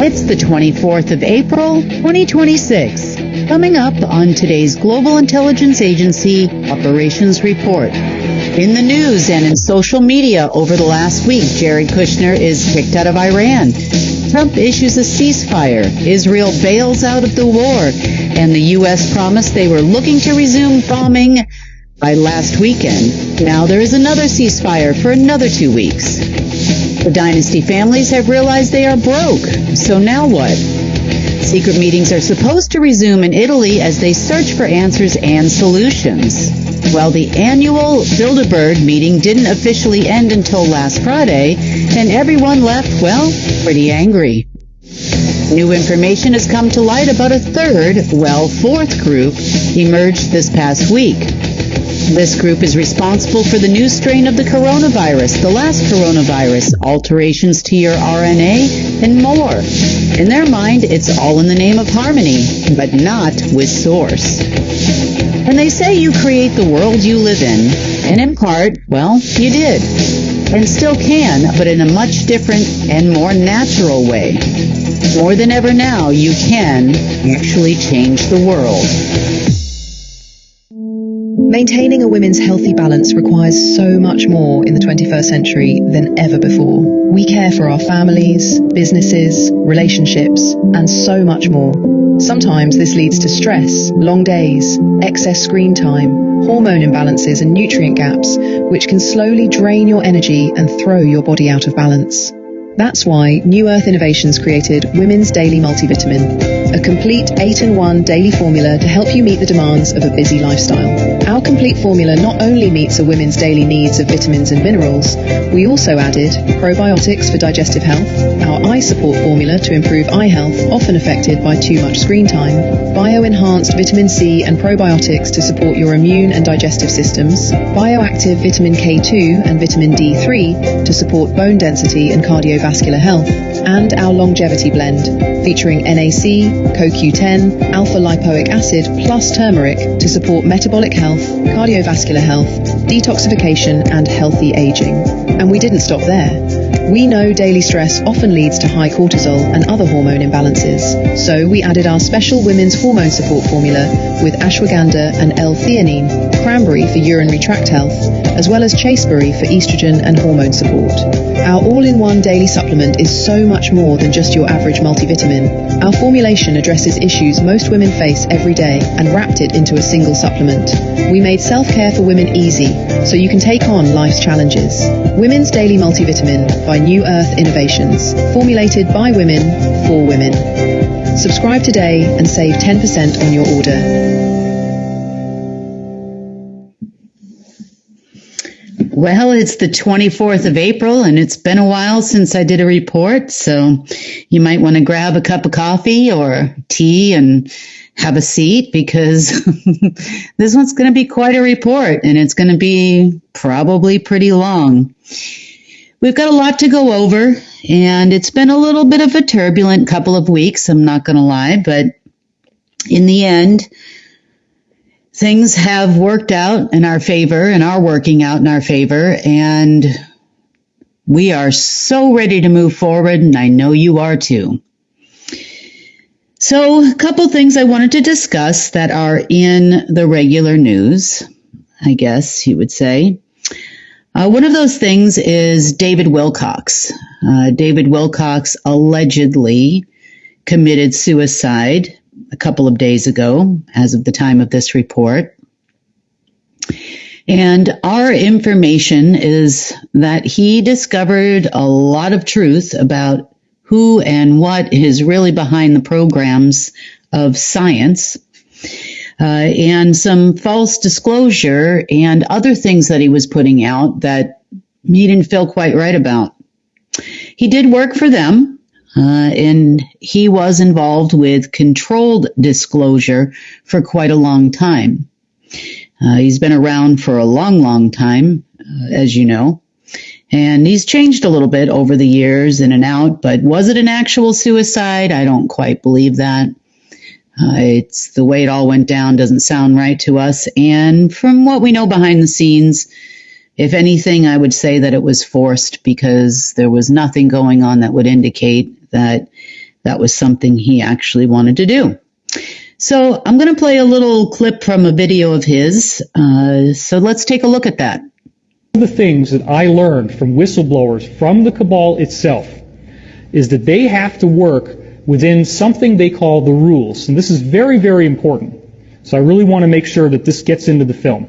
It's the 24th of April, 2026. Coming up on today's Global Intelligence Agency Operations Report. In the news and in social media over the last week, Jared Kushner is kicked out of Iran. Trump issues a ceasefire. Israel bails out of the war. And the U.S. promised they were looking to resume bombing by last weekend. Now there is another ceasefire for another 2 weeks. The dynasty families have realized they are broke. So now what? Secret meetings are supposed to resume in Italy as they search for answers and solutions. Well, the annual Bilderberg meeting didn't officially end until last Friday, and everyone left, well, pretty angry. New information has come to light about a fourth group emerged this past week. This group is responsible for the new strain of the coronavirus, the last coronavirus, alterations to your RNA, and more. In their mind, it's all in the name of harmony, but not with source. And they say you create the world you live in, and in part, well, you did, and still can, but in a much different and more natural way. More than ever now, you can actually change the world. Maintaining a women's healthy balance requires so much more in the 21st century than ever before. We care for our families, businesses, relationships, and so much more. Sometimes this leads to stress, long days, excess screen time, hormone imbalances and nutrient gaps, which can slowly drain your energy and throw your body out of balance. That's why New Earth Innovations created Women's Daily Multivitamin, a complete 8-in-1 daily formula to help you meet the demands of a busy lifestyle. Our complete formula not only meets a woman's daily needs of vitamins and minerals, we also added probiotics for digestive health, our eye support formula to improve eye health often affected by too much screen time, bio-enhanced vitamin C and probiotics to support your immune and digestive systems, bioactive vitamin K2 and vitamin D3 to support bone density and cardiovascular health, and our longevity blend, featuring NAC, CoQ10, alpha-lipoic acid plus turmeric to support metabolic health, cardiovascular health, detoxification, and healthy aging. And we didn't stop there. We know daily stress often leads to high cortisol and other hormone imbalances, so we added our special women's hormone support formula with ashwagandha and L-theanine, cranberry for urinary tract health, as well as chasteberry for estrogen and hormone support. Our all-in-one daily supplement is so much more than just your average multivitamin. Our formulation addresses issues most women face every day and wrapped it into a single supplement. We made self-care for women easy, so you can take on life's challenges. Women's Daily Multivitamin by New Earth Innovations, formulated by women, for women. Subscribe today and save 10% on your order. Well, it's the 24th of April, and it's been a while since I did a report, so you might want to grab a cup of coffee or tea and have a seat, because this one's going to be quite a report, and it's going to be probably pretty long. We've got a lot to go over, and it's been a little bit of a turbulent couple of weeks, I'm not going to lie, but in the end, things have worked out in our favor and are working out in our favor, and we are so ready to move forward, and I know you are too. So a couple things I wanted to discuss that are in the regular news, I guess you would say. One of those things is David Wilcox. David Wilcox allegedly committed suicide a couple of days ago, as of the time of this report. And our information is that he discovered a lot of truth about who and what is really behind the programs of science, and some false disclosure and other things that he was putting out that he didn't feel quite right about. He did work for them. And he was involved with controlled disclosure for quite a long time. He's been around for a long, long time, as you know. And he's changed a little bit over the years, in and out. But was it an actual suicide? I don't quite believe that. It's the way it all went down doesn't sound right to us. And from what we know behind the scenes, if anything, I would say that it was forced, because there was nothing going on that would indicate that that was something he actually wanted to do. So I'm going to play a little clip from a video of his. So let's take a look at that. One of the things that I learned from whistleblowers from the cabal itself is that they have to work within something they call the rules. And this is very, very important. So I really want to make sure that this gets into the film.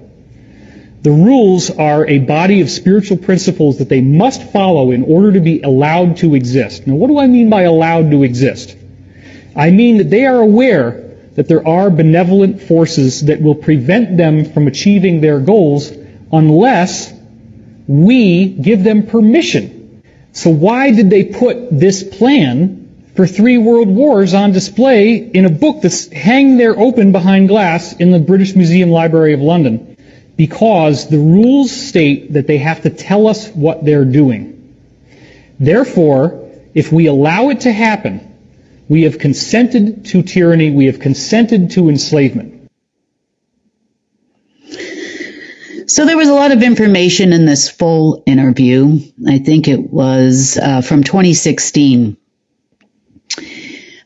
The rules are a body of spiritual principles that they must follow in order to be allowed to exist. Now, what do I mean by allowed to exist? I mean that they are aware that there are benevolent forces that will prevent them from achieving their goals unless we give them permission. So why did they put this plan for 3 world wars on display in a book that's hanging there open behind glass in the British Museum Library of London? Because the rules state that they have to tell us what they're doing. Therefore, if we allow it to happen, we have consented to tyranny, we have consented to enslavement. So there was a lot of information in this full interview. I think it was from 2016.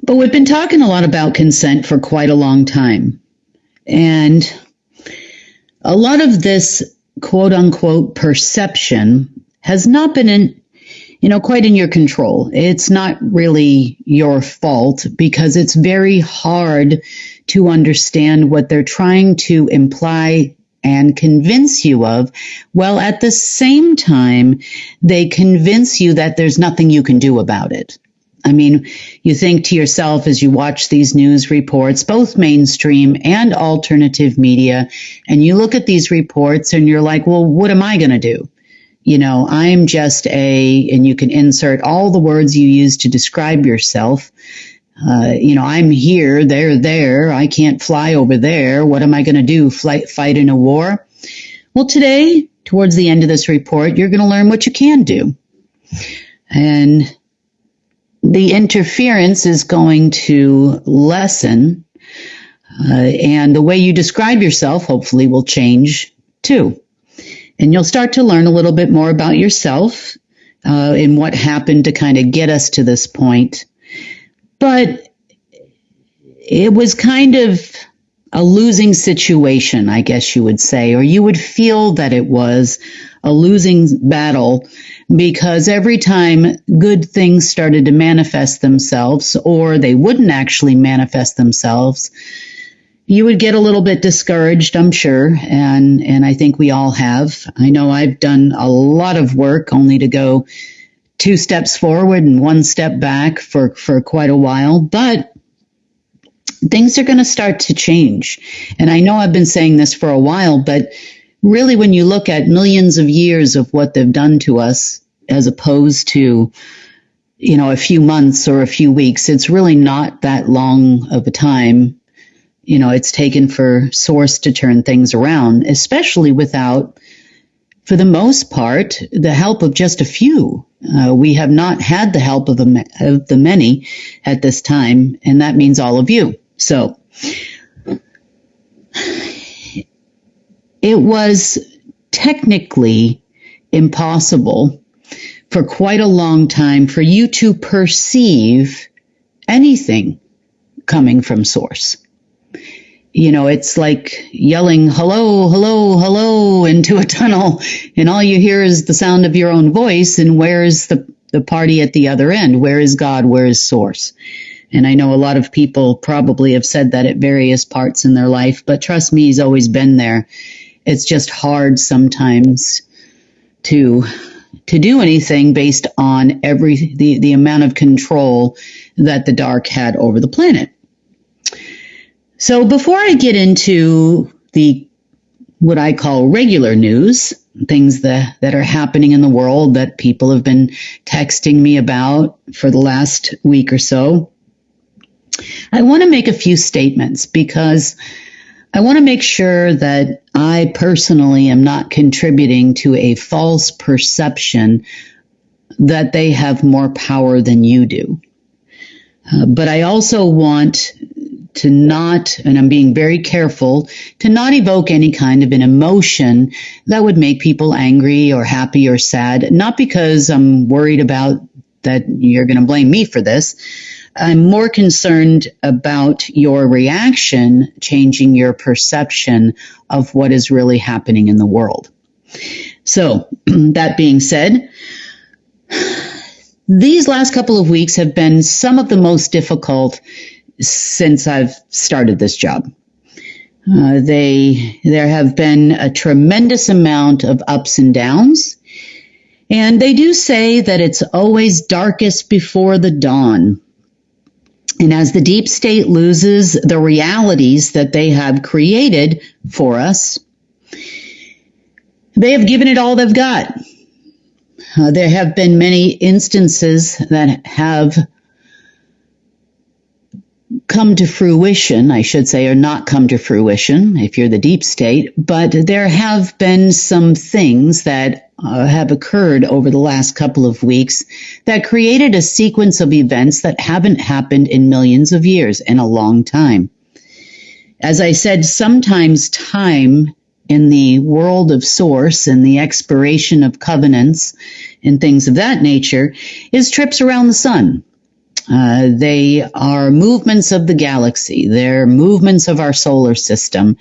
But we've been talking a lot about consent for quite a long time. And a lot of this quote unquote perception has not been quite in your control. It's not really your fault because it's very hard to understand what they're trying to imply and convince you of, while at the same time, they convince you that there's nothing you can do about it. I mean, you think to yourself as you watch these news reports, both mainstream and alternative media, and you look at these reports and you're like, well, what am I going to do? I'm just and you can insert all the words you use to describe yourself. I'm here, they're there, I can't fly over there. What am I going to do? Fight in a war? Well, today, towards the end of this report, you're going to learn what you can do. And the interference is going to lessen, and the way you describe yourself hopefully will change too. And you'll start to learn a little bit more about yourself and what happened to kind of get us to this point. But it was kind of a losing situation, I guess you would say, or you would feel that it was a losing battle, because every time good things started to manifest themselves, or they wouldn't actually manifest themselves, you would get a little bit discouraged, I'm sure, and I think we all have. I know I've done a lot of work only to go 2 steps forward and 1 step back for quite a while, but things are going to start to change. And I know I've been saying this for a while, but really when you look at millions of years of what they've done to us, as opposed to, a few months or a few weeks, it's really not that long of a time. It's taken for Source to turn things around, especially without, for the most part, the help of just a few. We have not had the help of the many at this time, and that means all of you. So it was technically impossible for quite a long time for you to perceive anything coming from Source. It's like yelling, hello, hello, hello, into a tunnel, and all you hear is the sound of your own voice, and where is the party at the other end? Where is God? Where is Source? And I know a lot of people probably have said that at various parts in their life, but trust me, he's always been there. It's just hard sometimes to do anything based on the amount of control that the dark had over the planet. So before I get into what I call regular news, things that are happening in the world that people have been texting me about for the last week or so, I want to make a few statements because I want to make sure that I personally am not contributing to a false perception that they have more power than you do. But I also want to not, and I'm being very careful, to not evoke any kind of an emotion that would make people angry or happy or sad, not because I'm worried about that you're going to blame me for this, I'm more concerned about your reaction changing your perception of what is really happening in the world. So, that being said, these last couple of weeks have been some of the most difficult since I've started this job. There have been a tremendous amount of ups and downs, and they do say that it's always darkest before the dawn. And as the deep state loses the realities that they have created for us, they have given it all they've got. There have been many instances that have come to fruition, I should say, or not come to fruition if you're the deep state, but there have been some things that have occurred over the last couple of weeks that created a sequence of events that haven't happened in millions of years, in a long time. As I said, sometimes time in the world of source and the expiration of covenants and things of that nature is trips around the sun. They are movements of the galaxy. They're movements of our solar system.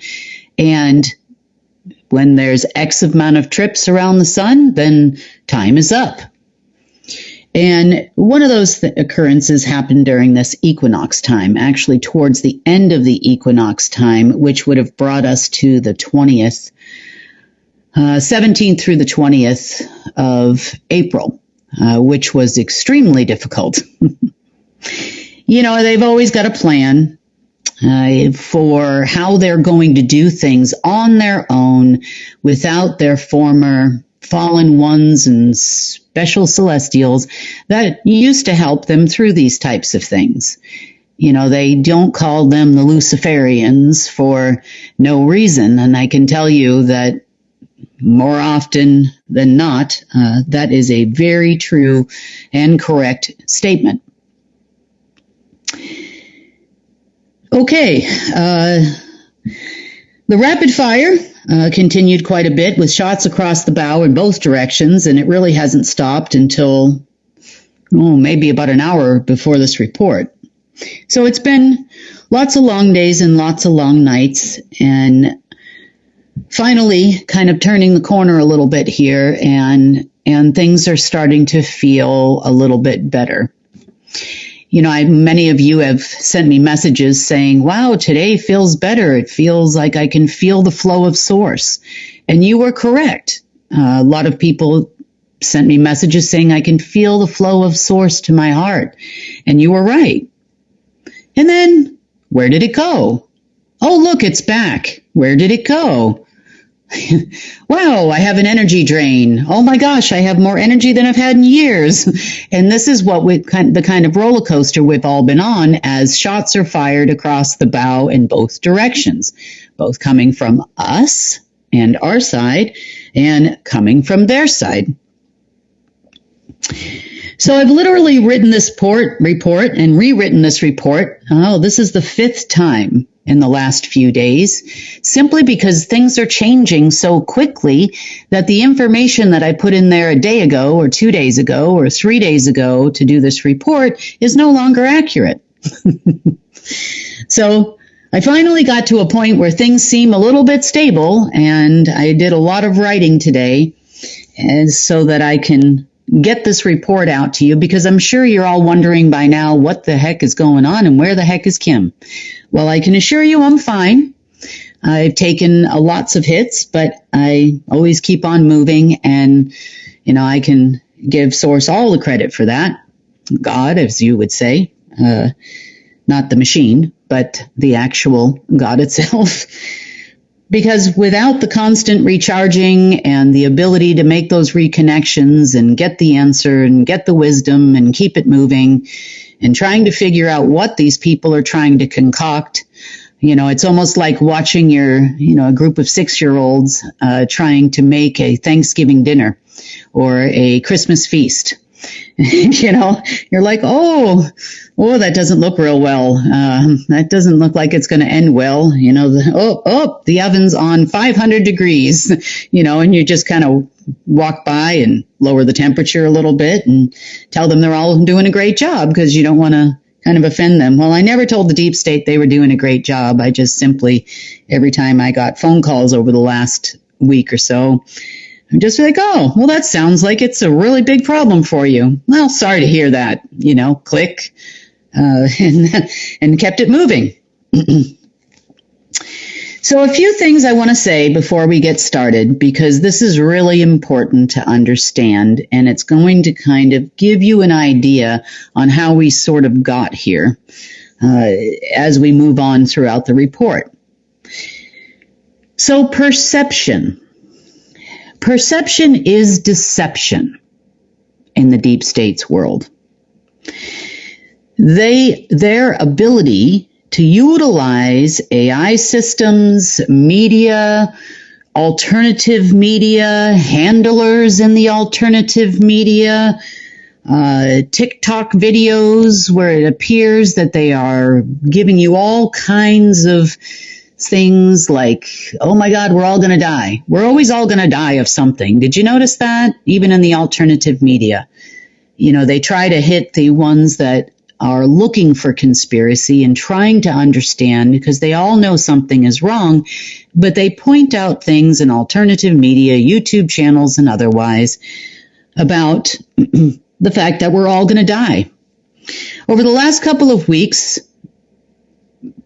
And when there's X amount of trips around the sun, then time is up. And one of those occurrences happened during this equinox time, actually towards the end of the equinox time, which would have brought us to the 20th, 17th through the 20th of April, which was extremely difficult. You know, they've always got a plan for how they're going to do things on their own without their former fallen ones and special celestials that used to help them through these types of things. You know, they don't call them the Luciferians for no reason. And I can tell you that more often than not, that is a very true and correct statement. Okay, the rapid fire continued quite a bit with shots across the bow in both directions, and it really hasn't stopped until, maybe about an hour before this report. So it's been lots of long days and lots of long nights, and finally kind of turning the corner a little bit here, and things are starting to feel a little bit better. You know, many of you have sent me messages saying, wow, today feels better. It feels like I can feel the flow of source. And you were correct. A lot of people sent me messages saying I can feel the flow of source to my heart. And you were right. And then, where did it go? Oh, look, it's back. Where did it go? Wow, I have an energy drain. Oh my gosh, I have more energy than I've had in years. And this is what the kind of roller coaster we've all been on as shots are fired across the bow in both directions, both coming from us and our side and coming from their side. So I've literally written this report and rewritten this report. Oh, this is the 5th time in the last few days, simply because things are changing so quickly that the information that I put in there a day ago or 2 days ago or 3 days ago to do this report is no longer accurate. So I finally got to a point where things seem a little bit stable, and I did a lot of writing today and so that I can get this report out to you, because I'm sure you're all wondering by now what the heck is going on and where the heck is Kim. Well, I can assure you I'm fine. I've taken lots of hits, but I always keep on moving, and, you know, I can give Source all the credit for that. God, as you would say, not the machine, but the actual God itself. Because without the constant recharging and the ability to make those reconnections and get the answer and get the wisdom and keep it moving and trying to figure out what these people are trying to concoct, you know, it's almost like watching a group of 6-year-olds trying to make a Thanksgiving dinner or a Christmas feast. You know, you're like, oh, that doesn't look real well. That doesn't look like it's going to end well. You know, the oven's on 500 degrees, you know, and you just kind of walk by and lower the temperature a little bit and tell them they're all doing a great job, because you don't want to kind of offend them. Well, I never told the deep state they were doing a great job. I just simply, every time I got phone calls over the last week or so, I'm just like, oh, well, that sounds like it's a really big problem for you. Well, sorry to hear that, click, and kept it moving. So a few things I want to say before we get started, because this is really important to understand, and it's going to kind of give you an idea on how we sort of got here as we move on throughout the report. So perception. Perception is deception in the deep state's world. Their ability to utilize AI systems, media, alternative media, handlers in the alternative media, TikTok videos where it appears that they are giving you all kinds of things like, oh my God, we're all going to die. We're always all going to die of something. Did you notice that? Even in the alternative media, they try to hit the ones that are looking for conspiracy and trying to understand, because they all know something is wrong, but they point out things in alternative media, YouTube channels and otherwise about the fact that we're all going to die. Over the last couple of weeks,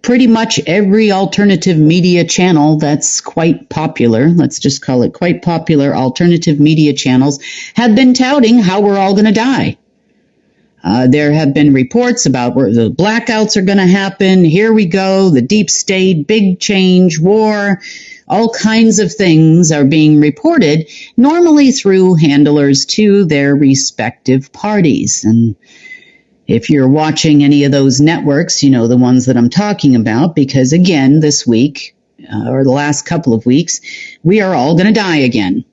pretty much every alternative media channel that's quite popular, let's just call it quite popular alternative media channels, have been touting how we're all going to die. There have been reports about where the blackouts are going to happen. Here we go, the deep state, big change, war, all kinds of things are being reported, normally through handlers to their respective parties. And if you're watching any of those networks, you know the ones that I'm talking about, because again, this week, or the last couple of weeks, we are all going to die again.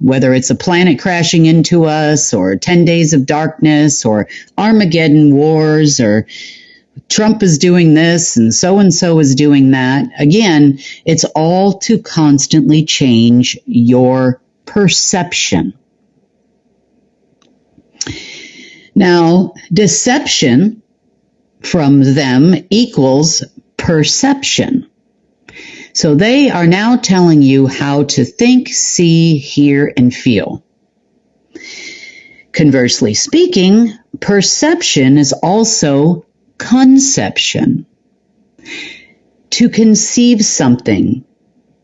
Whether it's a planet crashing into us, or 10 days of darkness, or Armageddon wars, or Trump is doing this and so is doing that. Again, it's all to constantly change your perception. Now, deception from them equals perception. So they are now telling you how to think, see, hear, and feel. Conversely speaking, perception is also conception. To conceive something,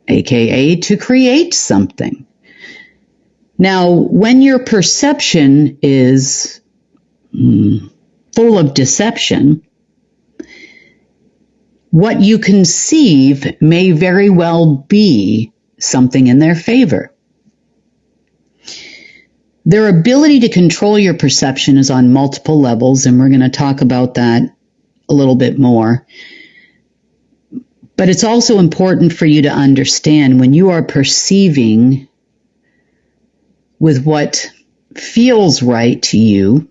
aka to create something. Now, when your perception is full of deception, what you conceive may very well be something in their favor. Their ability to control your perception is on multiple levels, and we're going to talk about that a little bit more. But it's also important for you to understand when you are perceiving with what feels right to you,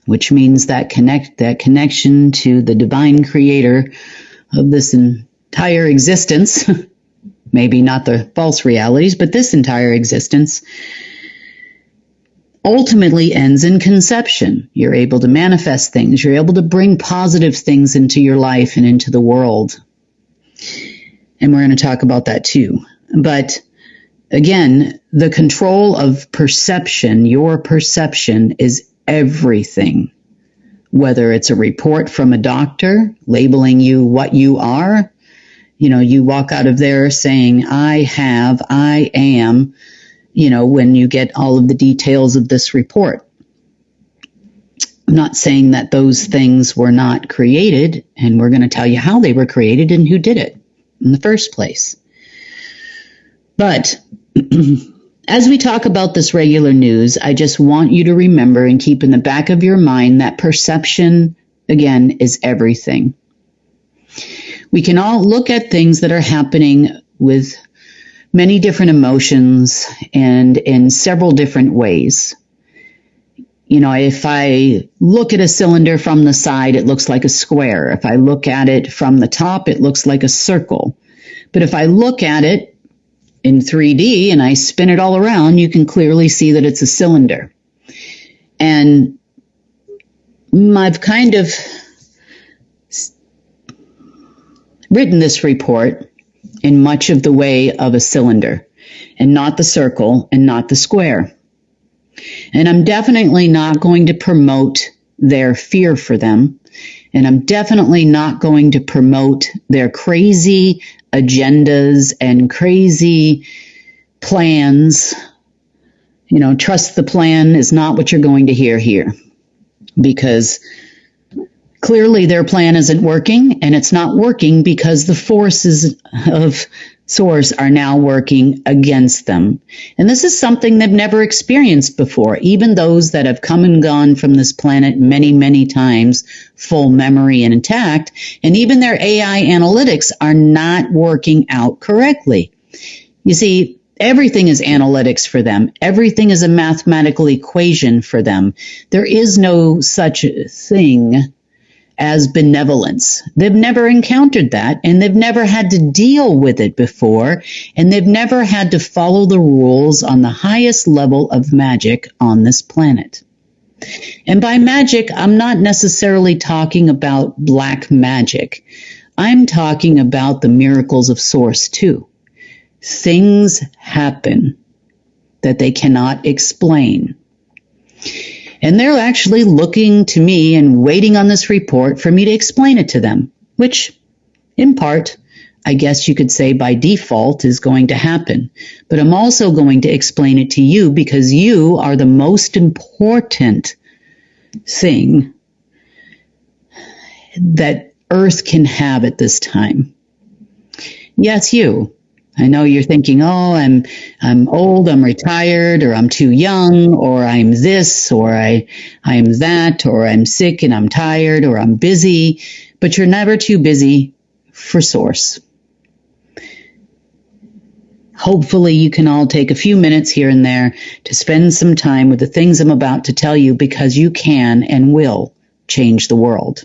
which means that connection to the divine creator of this entire existence, maybe not the false realities, but this entire existence, ultimately ends in conception. You're able to manifest things. You're able to bring positive things into your life and into the world. And we're going to talk about that too. But again, the control of perception, your perception, is everything. Whether it's a report from a doctor labeling you what you are, you walk out of there saying, I am, when you get all of the details of this report. I'm not saying that those things were not created, and we're going to tell you how they were created and who did it in the first place. But as we talk about this regular news, I just want you to remember and keep in the back of your mind that perception, again, is everything. We can all look at things that are happening with many different emotions and in several different ways. If I look at a cylinder from the side, it looks like a square. If I look at it from the top, it looks like a circle. But if I look at it in 3D and I spin it all around, you can clearly see that it's a cylinder. And I've kind of written this report in much of the way of a cylinder, and not the circle and not the square. And I'm definitely not going to promote their fear for them. And I'm definitely not going to promote their crazy agendas and crazy plans. You know, trust the plan is not what you're going to hear here, because clearly their plan isn't working, and it's not working because the forces of Source are now working against them. And this is something they've never experienced before. Even those that have come and gone from this planet many, many times, full memory and intact, and even their AI analytics are not working out correctly. You see, everything is analytics for them. Everything is a mathematical equation for them. There is no such thing as benevolence. They've never encountered that, and they've never had to deal with it before, and they've never had to follow the rules on the highest level of magic on this planet. And by magic, I'm not necessarily talking about black magic. I'm talking about the miracles of Source too. Things happen that they cannot explain. And they're actually looking to me and waiting on this report for me to explain it to them, which, in part, I guess you could say by default is going to happen. But I'm also going to explain it to you because you are the most important thing that Earth can have at this time. Yes, you. I know you're thinking, oh, I'm old, I'm retired, or I'm too young, or I'm this, or I'm that, or I'm sick and I'm tired, or I'm busy, but you're never too busy for Source. Hopefully you can all take a few minutes here and there to spend some time with the things I'm about to tell you, because you can and will change the world.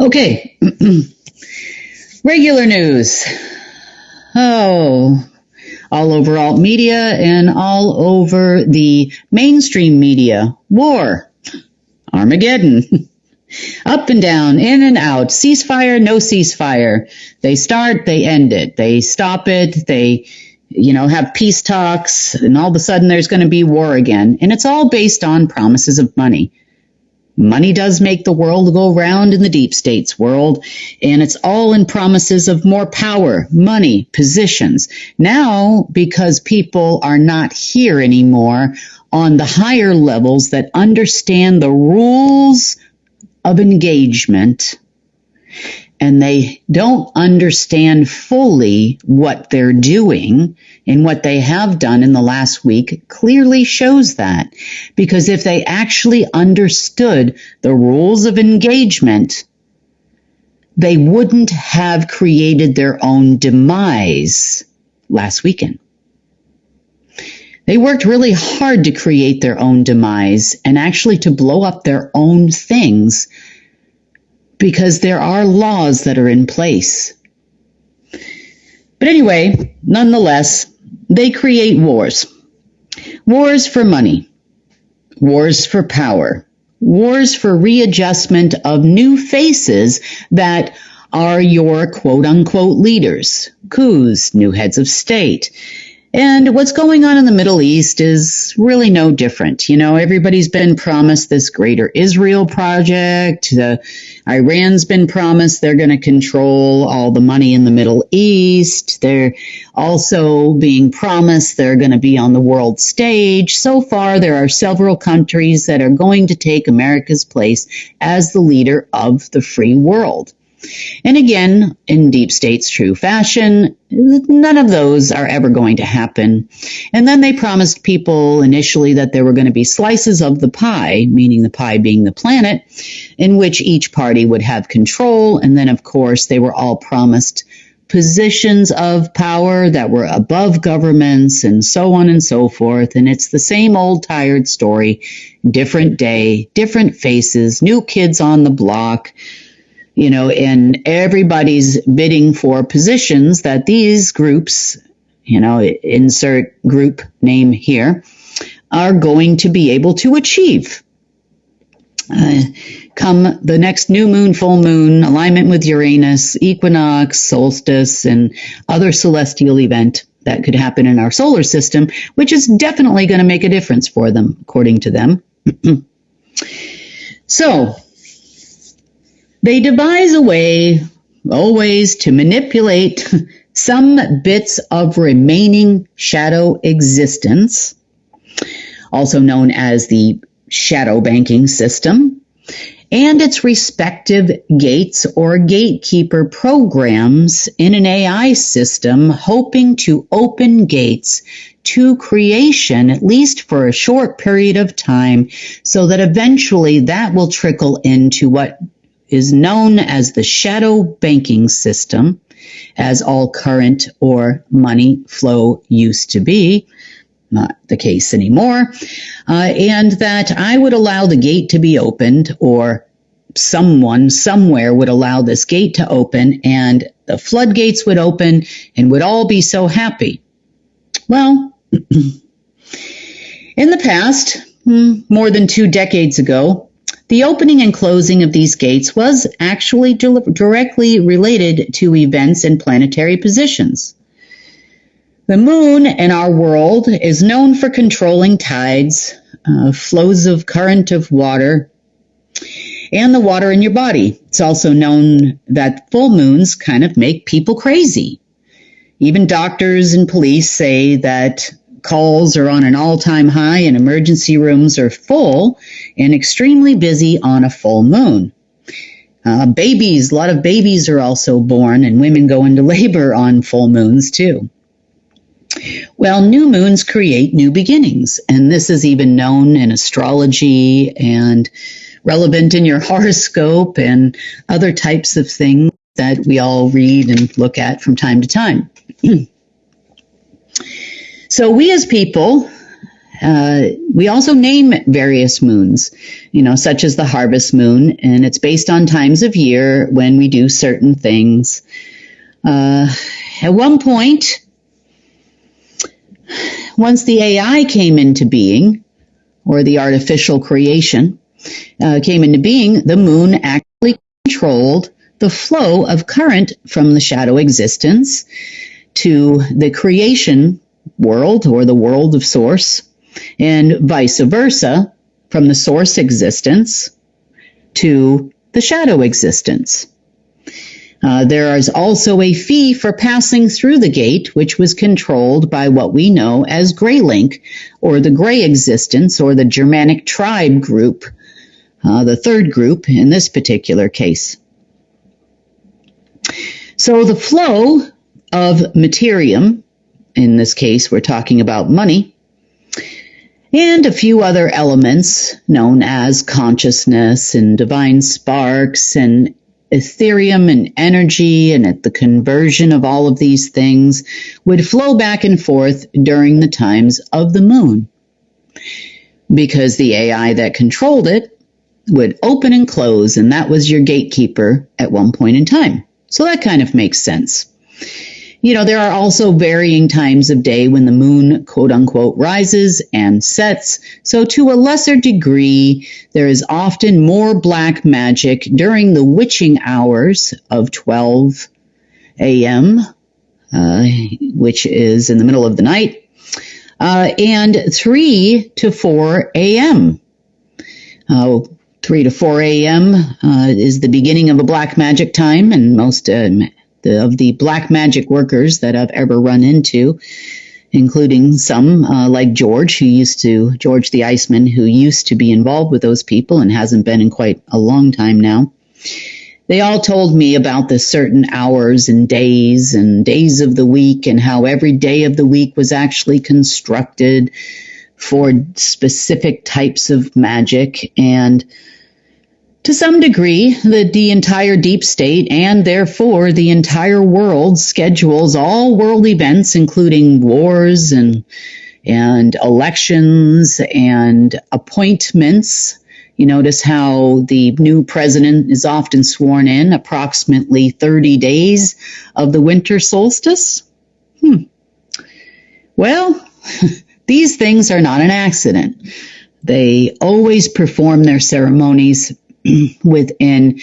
Okay. Regular news. Oh, all over alt media and all over the mainstream media. War. Armageddon. Up and down, in and out. Ceasefire, no ceasefire. They start, they end it. They stop it, they, have peace talks, and all of a sudden there's going to be war again. And it's all based on promises of money. Money does make the world go round in the deep state's world, and it's all in promises of more power, money, positions. Now, because people are not here anymore on the higher levels that understand the rules of engagement, and they don't understand fully what they're doing, and what they have done in the last week clearly shows that. Because if they actually understood the rules of engagement, they wouldn't have created their own demise last weekend. They worked really hard to create their own demise and actually to blow up their own things, because there are laws that are in place. But anyway, nonetheless, they create wars. Wars for money. Wars for power. Wars for readjustment of new faces that are your quote-unquote leaders. Coups, new heads of state. And what's going on in the Middle East is really no different. Everybody's been promised this greater Israel project. Iran's been promised they're going to control all the money in the Middle East. They're also being promised they're going to be on the world stage. So far, there are several countries that are going to take America's place as the leader of the free world. And again, in deep state's true fashion, none of those are ever going to happen. And then they promised people initially that there were going to be slices of the pie, meaning the pie being the planet, in which each party would have control. And then, of course, they were all promised positions of power that were above governments and so on and so forth. And it's the same old tired story, different day, different faces, new kids on the block. And everybody's bidding for positions that these groups, insert group name here, are going to be able to achieve. come the next new moon, full moon, alignment with Uranus, equinox, solstice, and other celestial event that could happen in our solar system, which is definitely going to make a difference for them, according to them. So, they devise a way, always, to manipulate some bits of remaining shadow existence, also known as the shadow banking system, and its respective gates or gatekeeper programs in an AI system, hoping to open gates to creation, at least for a short period of time, so that eventually that will trickle into what is known as the shadow banking system, as all current or money flow used to be. Not the case anymore, and that I would allow the gate to be opened, or someone somewhere would allow this gate to open, and the floodgates would open, and would all be so happy. Well, in the past, more than 2 decades ago, the opening and closing of these gates was actually directly related to events and planetary positions. The moon in our world is known for controlling tides, flows of current of water, and the water in your body. It's also known that full moons kind of make people crazy. Even doctors and police say that calls are on an all-time high and emergency rooms are full and extremely busy on a full moon. A lot of babies are also born, and women go into labor on full moons too. Well, new moons create new beginnings, and this is even known in astrology and relevant in your horoscope and other types of things that we all read and look at from time to time. So we as people, we also name various moons, such as the harvest moon, and it's based on times of year when we do certain things. At one point, once the AI came into being, or the artificial creation came into being, the moon actually controlled the flow of current from the shadow existence to the creation world, or the world of source, and vice versa, from the source existence to the shadow existence. There is also a fee for passing through the gate, which was controlled by what we know as Grey Link, or the Grey existence, or the Germanic tribe group, the third group in this particular case. So the flow of materium, in this case we're talking about money, and a few other elements known as consciousness and divine sparks and Ethereum and energy, and at the conversion of all of these things would flow back and forth during the times of the moon, because the AI that controlled it would open and close, and that was your gatekeeper at one point in time. So that kind of makes sense. There are also varying times of day when the moon, quote unquote, rises and sets. So to a lesser degree, there is often more black magic during the witching hours of 12 a.m., which is in the middle of the night, and 3 to 4 a.m. 3 to 4 a.m. Is the beginning of a black magic time, and most of the black magic workers that I've ever run into, including some like George the Iceman, who used to be involved with those people and hasn't been in quite a long time now. They all told me about the certain hours and days of the week, and how every day of the week was actually constructed for specific types of magic, and to some degree, the entire deep state, and therefore the entire world, schedules all world events, including wars and elections and appointments. You notice how the new president is often sworn in approximately 30 days of the winter solstice. Well, these things are not an accident. They always perform their ceremonies within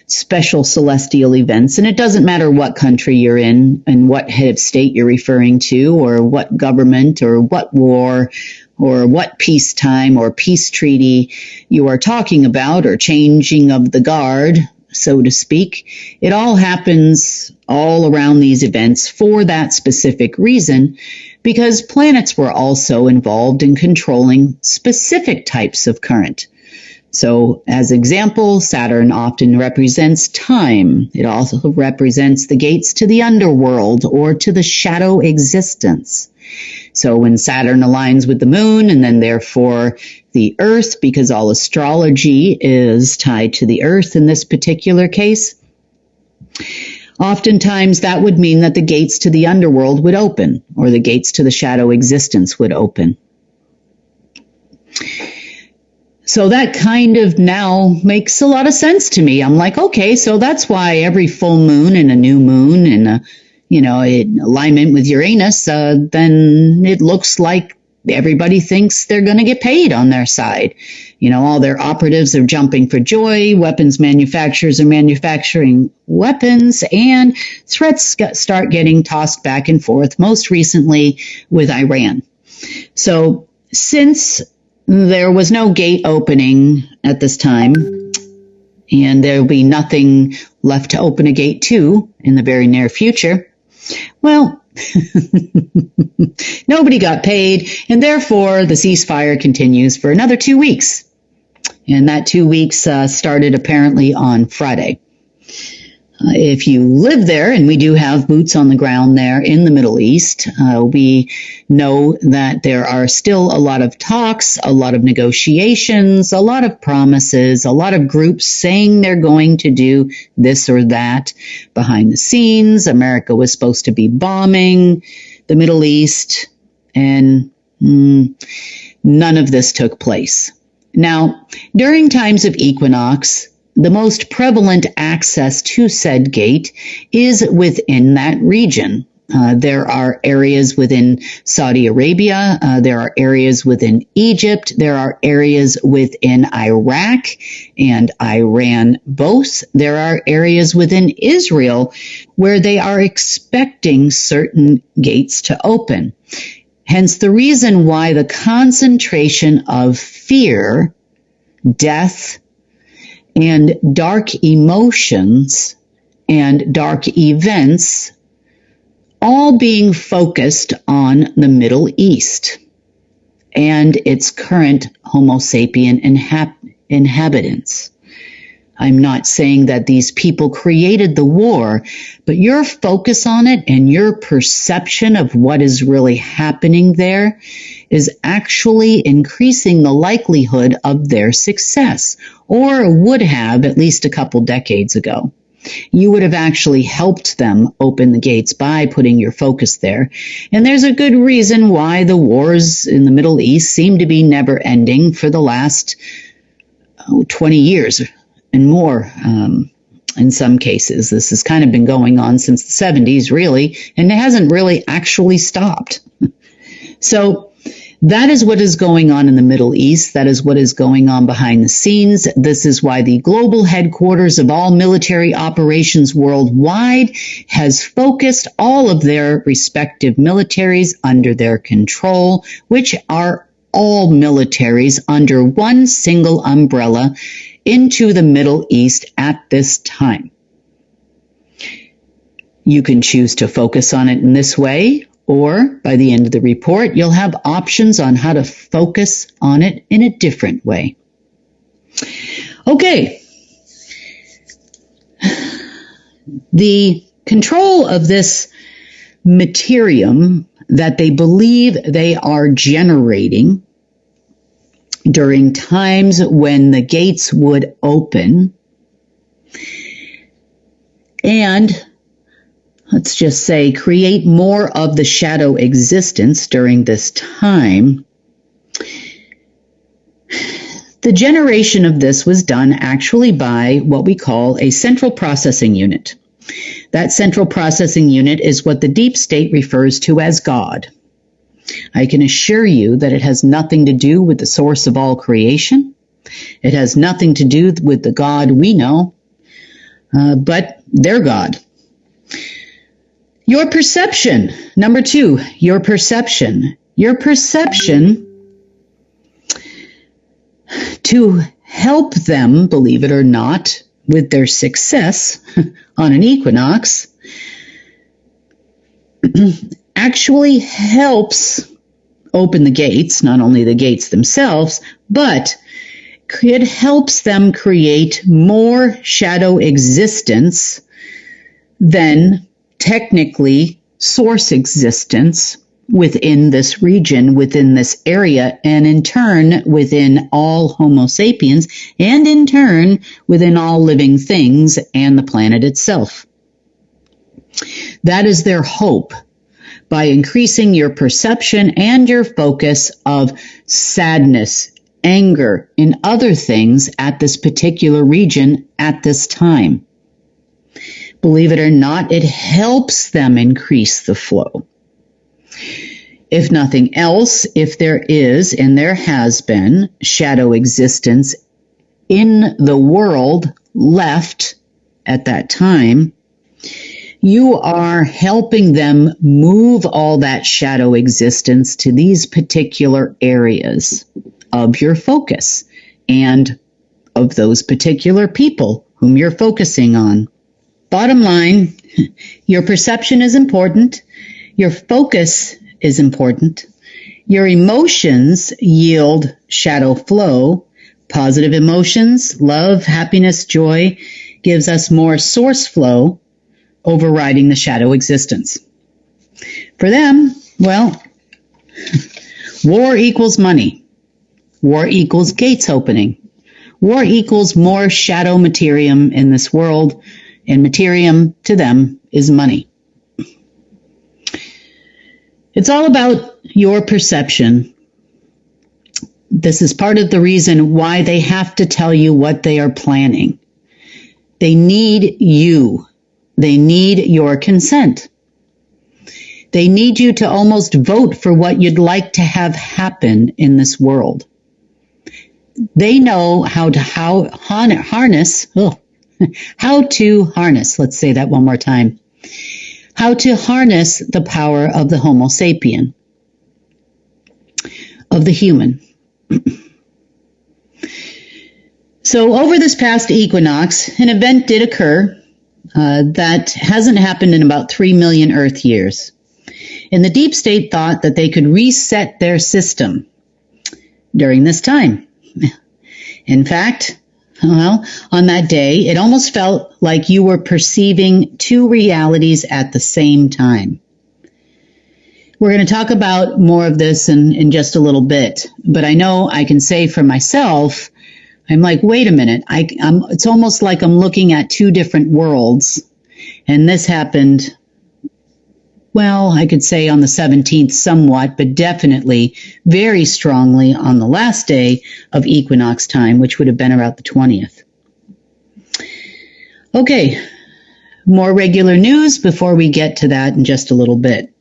special celestial events. And it doesn't matter what country you're in and what head of state you're referring to, or what government, or what war, or what peacetime or peace treaty you are talking about, or changing of the guard, so to speak. It all happens all around these events for that specific reason, because planets were also involved in controlling specific types of current. So, as example, Saturn often represents time. It also represents the gates to the underworld or to the shadow existence. So when Saturn aligns with the moon, and then therefore the Earth, because all astrology is tied to the Earth in this particular case, oftentimes that would mean that the gates to the underworld would open, or the gates to the shadow existence would open. So that kind of now makes a lot of sense to me. I'm like, okay, so that's why every full moon and a new moon and a, in alignment with Uranus, then it looks like everybody thinks they're going to get paid on their side. All their operatives are jumping for joy, weapons manufacturers are manufacturing weapons, and threats start getting tossed back and forth, most recently with Iran. So since there was no gate opening at this time, and there will be nothing left to open a gate to in the very near future, well, nobody got paid, and therefore the ceasefire continues for another 2 weeks. And that 2 weeks started apparently on Friday. If you live there, and we do have boots on the ground there in the Middle East, we know that there are still a lot of talks, a lot of negotiations, a lot of promises, a lot of groups saying they're going to do this or that behind the scenes. America was supposed to be bombing the Middle East, and none of this took place. Now, during times of equinox, the most prevalent access to said gate is within that region. There are areas within Saudi Arabia. There are areas within Egypt. There are areas within Iraq and Iran both. There are areas within Israel where they are expecting certain gates to open. Hence the reason why the concentration of fear, death, and dark emotions and dark events all being focused on the Middle East and its current Homo sapien inhabitants. I'm not saying that these people created the war, but your focus on it and your perception of what is really happening there is actually increasing the likelihood of their success, or would have at least a couple decades ago. You would have actually helped them open the gates by putting your focus there. And there's a good reason why the wars in the Middle East seem to be never ending for the last 20 years and more. In some cases, this has kind of been going on since the 70s, really, and it hasn't really actually stopped. So that is what is going on in the Middle East. That is what is going on behind the scenes. This is why the global headquarters of all military operations worldwide has focused all of their respective militaries under their control, which are all militaries under one single umbrella, into the Middle East at this time. You can choose to focus on it in this way, or by the end of the report, you'll have options on how to focus on it in a different way. Okay. The control of this materium that they believe they are generating during times when the gates would open, and let's just say create more of the shadow existence during this time. The generation of this was done actually by what we call a central processing unit. That central processing unit is what the deep state refers to as God. I can assure you that it has nothing to do with the source of all creation. It has nothing to do with the God we know, but their God. Your perception. Number 2, your perception. Your perception to help them, believe it or not, with their success on an equinox actually helps open the gates, not only the gates themselves, but it helps them create more shadow existence than technically source existence within this region, within this area, and in turn within all Homo sapiens, and in turn within all living things and the planet itself. That is their hope, by increasing your perception and your focus of sadness, anger, and other things at this particular region at this time. Believe it or not, it helps them increase the flow. If nothing else, if there is, and there has been, shadow existence in the world left at that time, you are helping them move all that shadow existence to these particular areas of your focus and of those particular people whom you're focusing on. Bottom line, your perception is important. Your focus is important. Your emotions yield shadow flow. Positive emotions, love, happiness, joy, gives us more source flow, overriding the shadow existence. For them, well, war equals money. War equals gates opening. War equals more shadow materium in this world, and materium to them is money. It's all about your perception. This is part of the reason why they have to tell you what they are planning. They need you. They need your consent. They need you to almost vote for what you'd like to have happen in this world. They know how to harness, let's say that one more time, how to harness the power of the Homo sapien, of the human. So over this past equinox, an event did occur that hasn't happened in about 3 million Earth years. And the deep state thought that they could reset their system during this time. In fact, well, on that day, it almost felt like you were perceiving two realities at the same time. We're going to talk about more of this in just a little bit, but I know I can say for myself, I'm like, wait a minute, it's almost like I'm looking at two different worlds, and this happened, well, I could say on the 17th somewhat, but definitely very strongly on the last day of equinox time, which would have been about the 20th. Okay, more regular news before we get to that in just a little bit.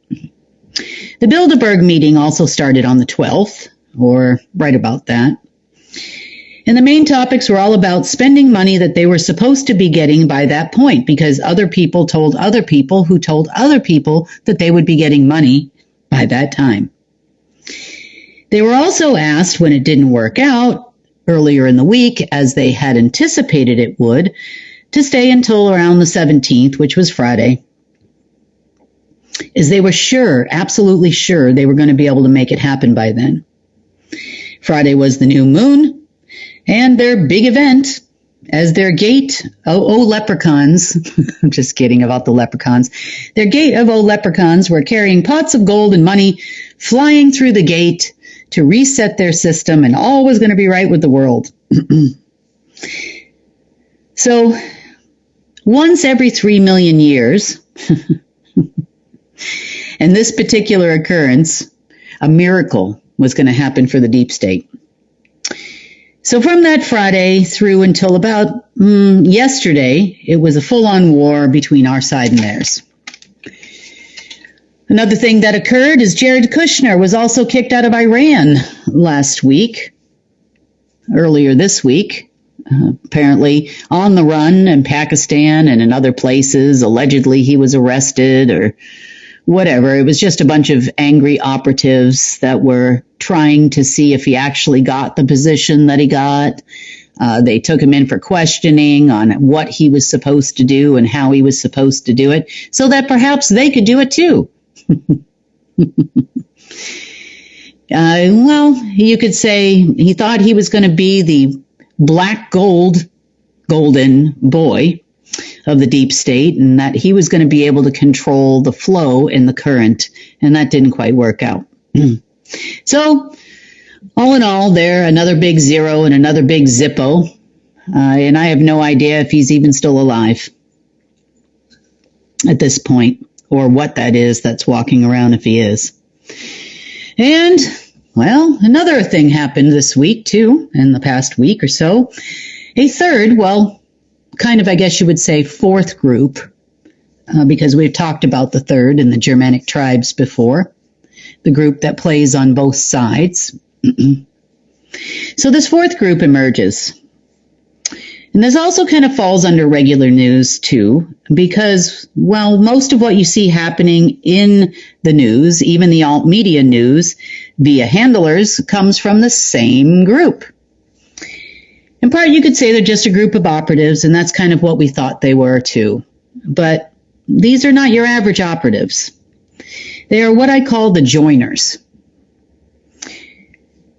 The Bilderberg meeting also started on the 12th, or right about that. And the main topics were all about spending money that they were supposed to be getting by that point, because other people told other people who told other people that they would be getting money by that time. They were also asked, when it didn't work out earlier in the week, as they had anticipated it would, to stay until around the 17th, which was Friday, as they were sure, absolutely sure, they were going to be able to make it happen by then. Friday was the new moon, and their big event, as their gate, leprechauns, I'm just kidding about the leprechauns, their gate of leprechauns were carrying pots of gold and money, flying through the gate to reset their system, and all was going to be right with the world. So, once every 3 million years, and this particular occurrence, a miracle was going to happen for the deep state. So from that Friday through until about yesterday, it was a full-on war between our side and theirs. Another thing that occurred is Jared Kushner was also kicked out of Iran earlier this week, apparently on the run in Pakistan and in other places. Allegedly he was arrested or whatever. It was just a bunch of angry operatives that were trying to see if he actually got the position that he got. They took him in for questioning on what he was supposed to do and how he was supposed to do it so that perhaps they could do it too. Well, you could say he thought he was going to be the black golden boy of the deep state and that he was going to be able to control the flow in the current, and that didn't quite work out. So, all in all, there, another big zero and another big Zippo, and I have no idea if he's even still alive at this point, or what that is that's walking around if he is. And, well, another thing happened this week, too, in the past week or so. A third, well, kind of, I guess you would say, fourth group, because we've talked about the third and the Germanic tribes before, the group that plays on both sides. So this fourth group emerges. And this also kind of falls under regular news, too, because, well, most of what you see happening in the news, even the alt media news, via handlers, comes from the same group. In part, you could say they're just a group of operatives, and that's kind of what we thought they were, too. But these are not your average operatives. They are what I call the joiners.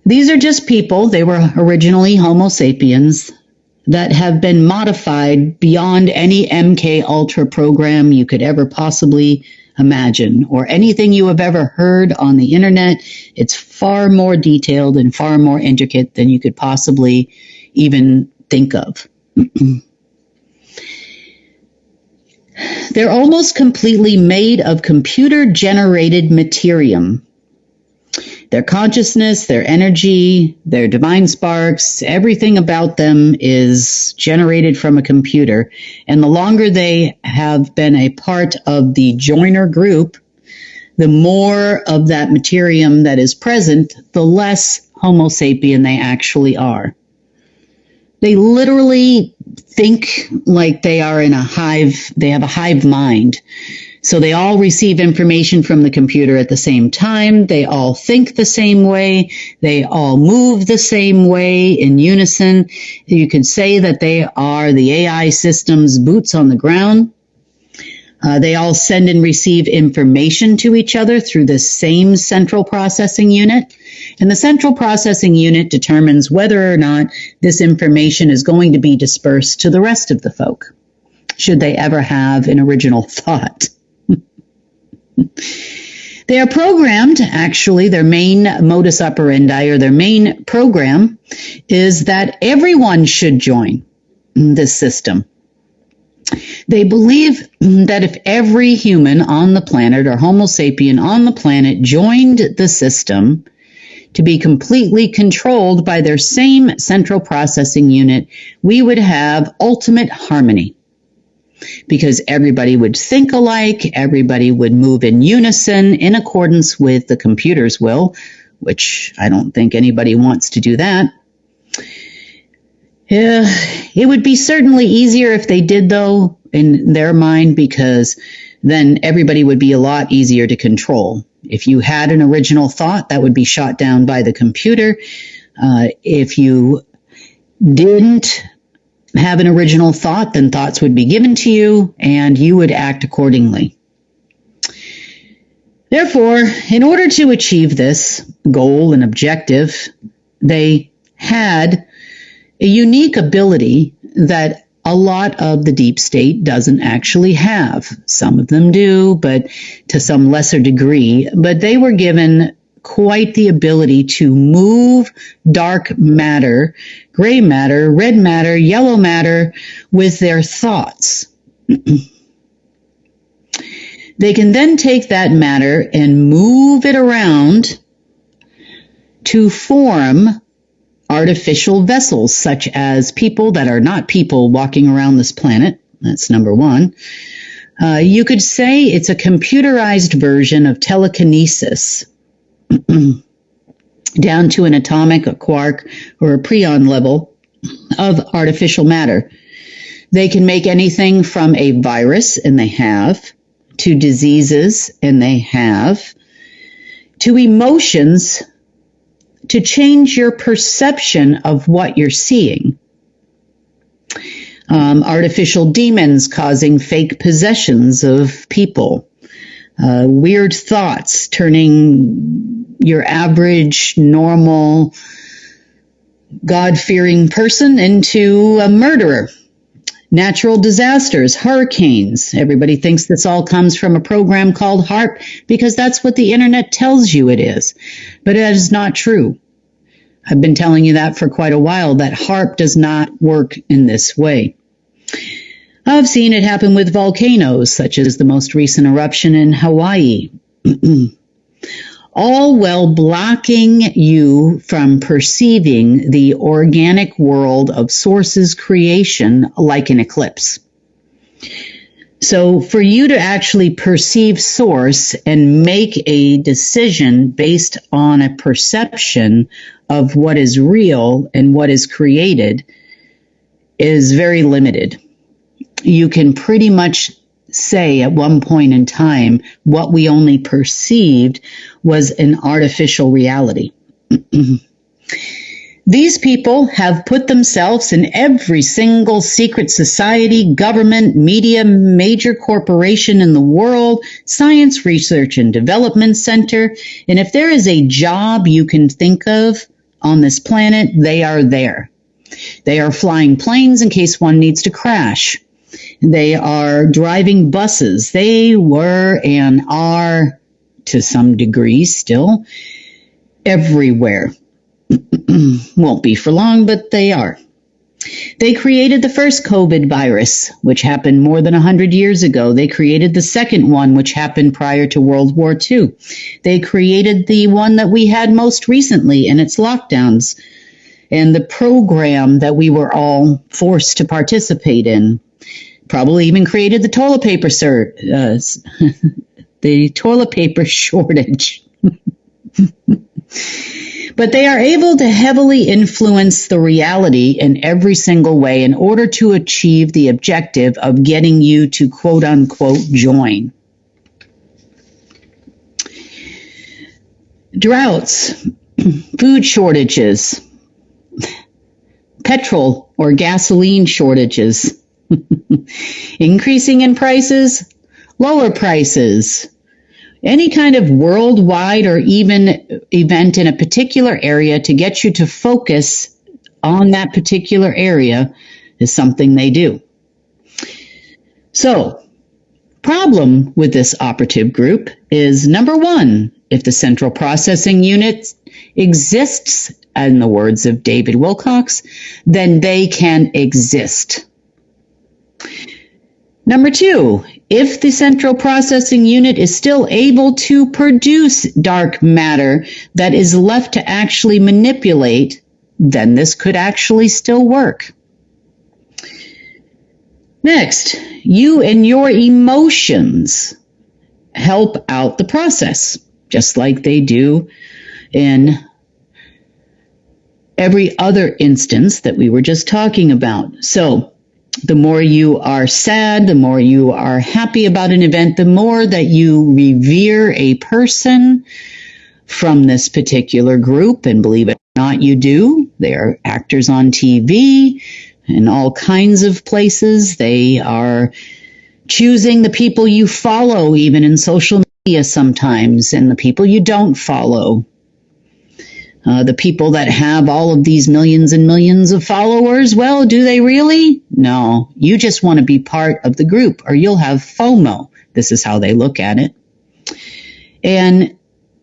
These are just people, they were originally Homo sapiens, that have been modified beyond any MK Ultra program you could ever possibly imagine, or anything you have ever heard on the internet. It's far more detailed and far more intricate than you could possibly even think of. They're almost completely made of computer-generated materium. Their consciousness, their energy, their divine sparks, everything about them is generated from a computer. And the longer they have been a part of the joiner group, the more of that materium that is present, the less Homo sapien they actually are. They literally think like they are in a hive, they have a hive mind. So they all receive information from the computer at the same time. They all think the same way. They all move the same way in unison. You could say that they are the AI system's boots on the ground. They all send and receive information to each other through the same central processing unit. And the central processing unit determines whether or not this information is going to be dispersed to the rest of the folk, should they ever have an original thought. They are programmed, actually, their main modus operandi or their main program is that everyone should join this system. They believe that if every human on the planet or Homo sapien on the planet joined the system to be completely controlled by their same central processing unit, we would have ultimate harmony. Because everybody would think alike, everybody would move in unison in accordance with the computer's will, which I don't think anybody wants to do that. It would be certainly easier if they did, though, in their mind, because then everybody would be a lot easier to control. If you had an original thought, that would be shot down by the computer. If you didn't have an original thought, then thoughts would be given to you and you would act accordingly. Therefore, in order to achieve this goal and objective, they had a unique ability that a lot of the deep state doesn't actually have. Some of them do, but to some lesser degree. But they were given quite the ability to move dark matter, gray matter, red matter, yellow matter with their thoughts. They can then take that matter and move it around to form artificial vessels, such as people that are not people walking around this planet. That's number one. You could say it's a computerized version of telekinesis, down to an atomic, a quark, or a prion level of artificial matter. They can make anything from a virus, and they have, to diseases, and they have, to emotions, to change your perception of what you're seeing. Artificial demons causing fake possessions of people. Weird thoughts turning your average, normal, God-fearing person into a murderer. Natural disasters, hurricanes. Everybody thinks this all comes from a program called HAARP because that's what the internet tells you it is. But that is not true. I've been telling you that for quite a while, that HAARP does not work in this way. I've seen it happen with volcanoes, such as the most recent eruption in Hawaii. All while blocking you from perceiving the organic world of Source's creation like an eclipse. So for you to actually perceive Source and make a decision based on a perception of what is real and what is created is very limited. You can pretty much say at one point in time what we only perceived was an artificial reality. These people have put themselves in every single secret society, government, media, major corporation in the world, science research and development center, and if there is a job you can think of on this planet, they are there. They are flying planes in case one needs to crash. They are driving buses. They were and are, to some degree still, everywhere. Won't be for long, but they are. They created the first COVID virus, which happened more than 100 years ago. They created the second one, which happened prior to World War II. They created the one that we had most recently in its lockdowns and the program that we were all forced to participate in. Probably even created the toilet paper the toilet paper shortage. But they are able to heavily influence the reality in every single way in order to achieve the objective of getting you to quote unquote join. Droughts, food shortages, petrol or gasoline shortages, increasing in prices, lower prices, any kind of worldwide or even event in a particular area to get you to focus on that particular area is something they do. So, problem with this operative group is, number one, if the central processing unit exists, in the words of David Wilcox, then they can exist. Number two, if the central processing unit is still able to produce dark matter that is left to actually manipulate, then this could actually still work. Next, you and your emotions help out the process, just like they do in every other instance that we were just talking about. So, the more you are sad, the more you are happy about an event, the more that you revere a person from this particular group, and believe it or not, you do. They are actors on TV in all kinds of places. They are choosing the people you follow, even in social media sometimes, and the people you don't follow. The people that have all of these millions and millions of followers, well, do they really? No, you just want to be part of the group or you'll have FOMO. This is how they look at it. And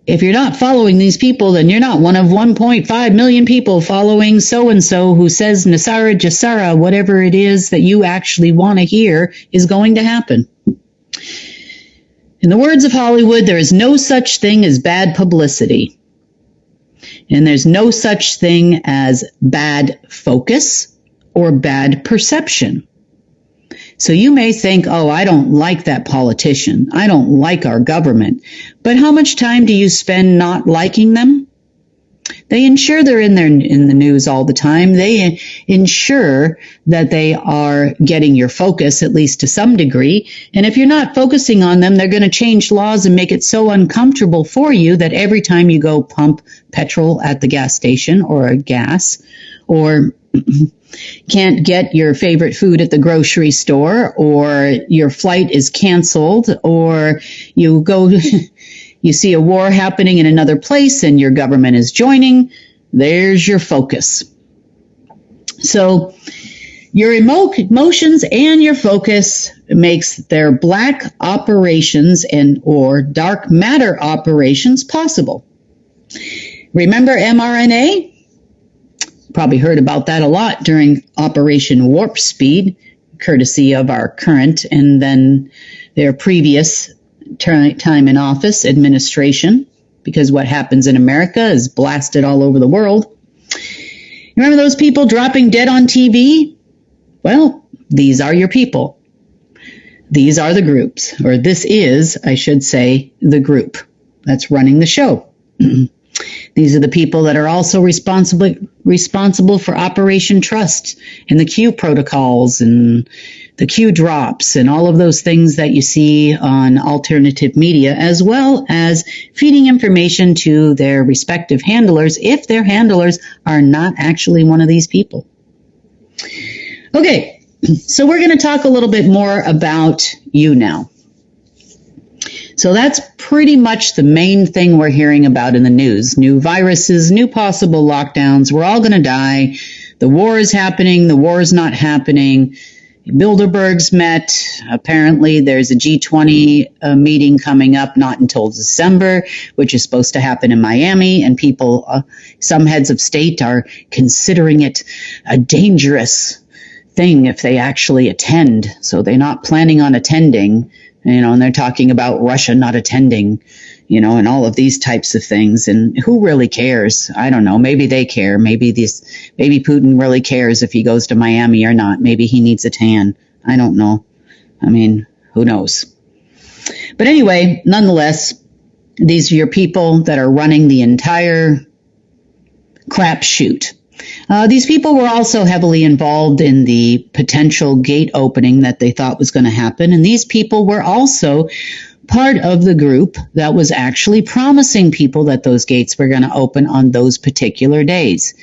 if you're not following these people, then you're not one of 1.5 million people following so-and-so who says Nasara Jasara, whatever it is that you actually want to hear is going to happen. In the words of Hollywood, there is no such thing as bad publicity. And there's no such thing as bad focus or bad perception. So you may think, oh, I don't like that politician. I don't like our government. But how much time do you spend not liking them? They ensure they're in the news all the time. They ensure that they are getting your focus, at least to some degree. And if you're not focusing on them, they're going to change laws and make it so uncomfortable for you that every time you go pump petrol at the gas station or gas, or can't get your favorite food at the grocery store, or your flight is canceled, or you go you see a war happening in another place and your government is joining, there's your focus. So your emotions and your focus makes their black operations and or dark matter operations possible. Remember mRNA? Probably heard about that a lot during Operation Warp Speed, courtesy of our current and then their previous time in office administration, because what happens in America is blasted all over the world. Remember those people dropping dead on TV? Well, these are your people. These are the groups, or this is, I should say, the group that's running the show. These are the people that are also responsible for Operation Trust and the Q protocols and the Q drops and all of those things that you see on alternative media, as well as feeding information to their respective handlers if their handlers are not actually one of these people. Okay, so we're going to talk a little bit more about you now. So that's pretty much the main thing we're hearing about in the news. New viruses, new possible lockdowns. We're all going to die. The war is happening. The war is not happening. Bilderbergs met. Apparently there's a G20 meeting coming up, not until December, which is supposed to happen in Miami. And people, some heads of state are considering it a dangerous thing if they actually attend. So they're not planning on attending. And they're talking about Russia not attending, and all of these types of things. And who really cares? I don't know. Maybe they care. Maybe Putin really cares if he goes to Miami or not. Maybe he needs a tan. I don't know. I mean, who knows? But anyway, nonetheless, these are your people that are running the entire crapshoot. These people were also heavily involved in the potential gate opening that they thought was going to happen. And these people were also part of the group that was actually promising people that those gates were going to open on those particular days.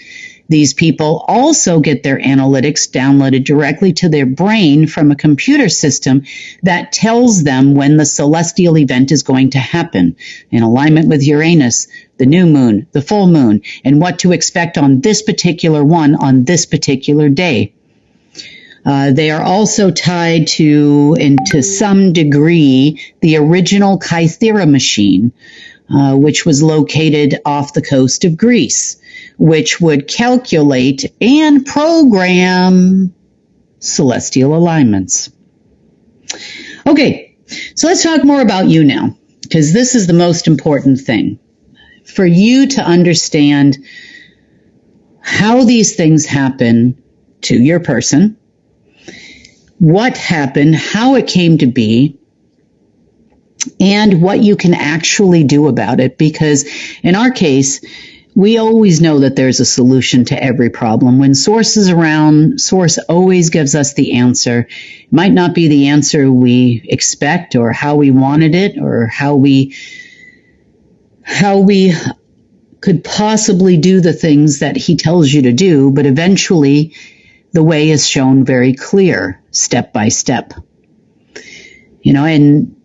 These people also get their analytics downloaded directly to their brain from a computer system that tells them when the celestial event is going to happen, in alignment with Uranus, the new moon, the full moon, and what to expect on this particular one on this particular day. They are also tied to, and to some degree, the original Kythera machine, which was located off the coast of Greece, which would calculate and program celestial alignments. Okay, so let's talk more about you now, because this is the most important thing. For you to understand how these things happen to your person, what happened, how it came to be, and what you can actually do about it. Because in our case, we always know that there's a solution to every problem. When Source is around, Source always gives us the answer. It might not be the answer we expect or how we wanted it or how we could possibly do the things that he tells you to do, but eventually the way is shown very clear, step by step. And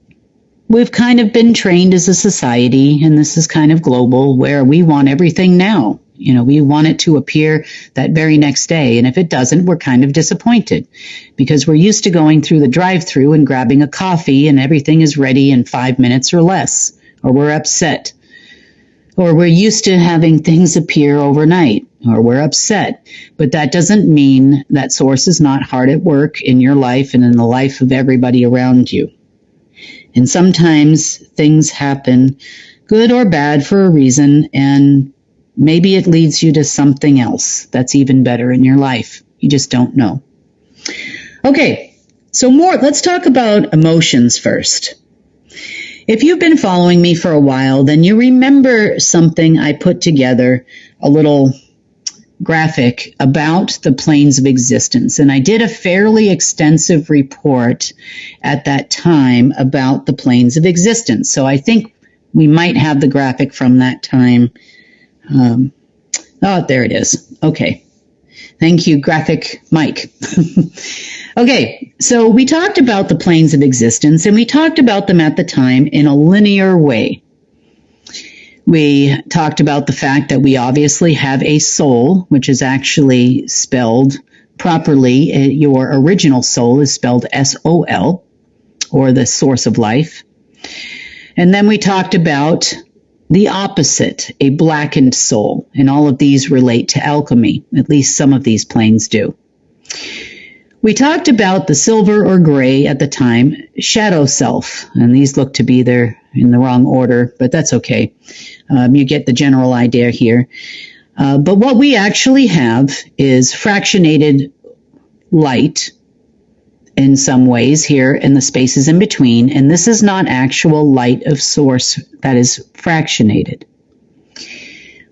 we've kind of been trained as a society, and this is kind of global, where we want everything now. We want it to appear that very next day. And if it doesn't, we're kind of disappointed because we're used to going through the drive-thru and grabbing a coffee and everything is ready in 5 minutes or less, or we're upset. Or we're used to having things appear overnight, or we're upset. But that doesn't mean that Source is not hard at work in your life and in the life of everybody around you. And sometimes things happen, good or bad, for a reason, and maybe it leads you to something else that's even better in your life. You just don't know. Okay, Let's talk about emotions first. If you've been following me for a while, then you remember something I put together, a little graphic about the planes of existence. And I did a fairly extensive report at that time about the planes of existence. So I think we might have the graphic from that time. There it is. Okay. Thank you, Graphic Mike. Okay, so we talked about the planes of existence, and we talked about them at the time in a linear way. We talked about the fact that we obviously have a soul, which is actually spelled properly. Your original soul is spelled S-O-L, or the source of life. And then we talked about the opposite, a blackened soul. And all of these relate to alchemy. At least some of these planes do. We talked about the silver or gray at the time, shadow self. And these look to be there in the wrong order, but that's okay. You get the general idea here. But what we actually have is fractionated light in some ways here in the spaces in between, and this is not actual light of source that is fractionated.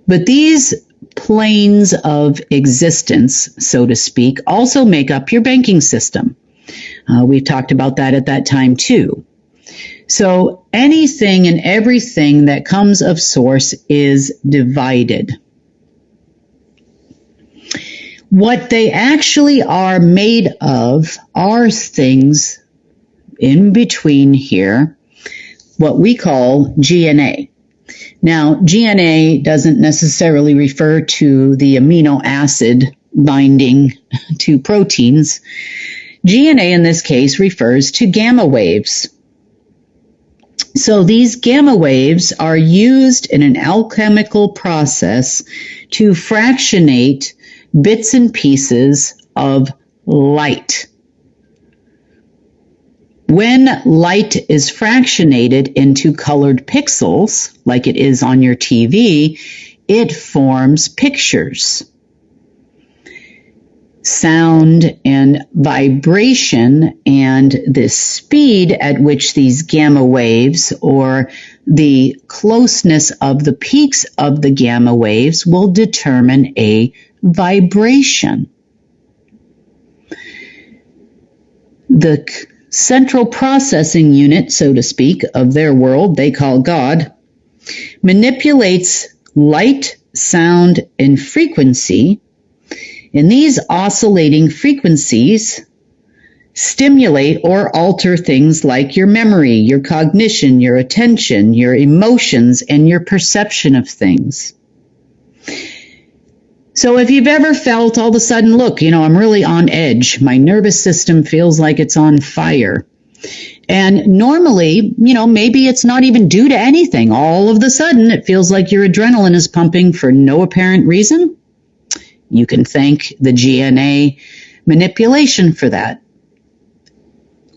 But these planes of existence, so to speak, also make up your banking system. We've talked about that at that time too. So anything and everything that comes of source is divided. What they actually are made of are things in between here, what we call GNA. Now, GNA doesn't necessarily refer to the amino acid binding to proteins. GNA in this case refers to gamma waves. So these gamma waves are used in an alchemical process to fractionate bits and pieces of light. When light is fractionated into colored pixels, like it is on your TV, it forms pictures. Sound and vibration and the speed at which these gamma waves or the closeness of the peaks of the gamma waves will determine a vibration. The central processing unit, so to speak, of their world, they call God, manipulates light, sound, and frequency. And these oscillating frequencies stimulate or alter things like your memory, your cognition, your attention, your emotions, and your perception of things. So if you've ever felt all of a sudden, look, I'm really on edge. My nervous system feels like it's on fire. And normally, maybe it's not even due to anything. All of a sudden, it feels like your adrenaline is pumping for no apparent reason. You can thank the GNA manipulation for that.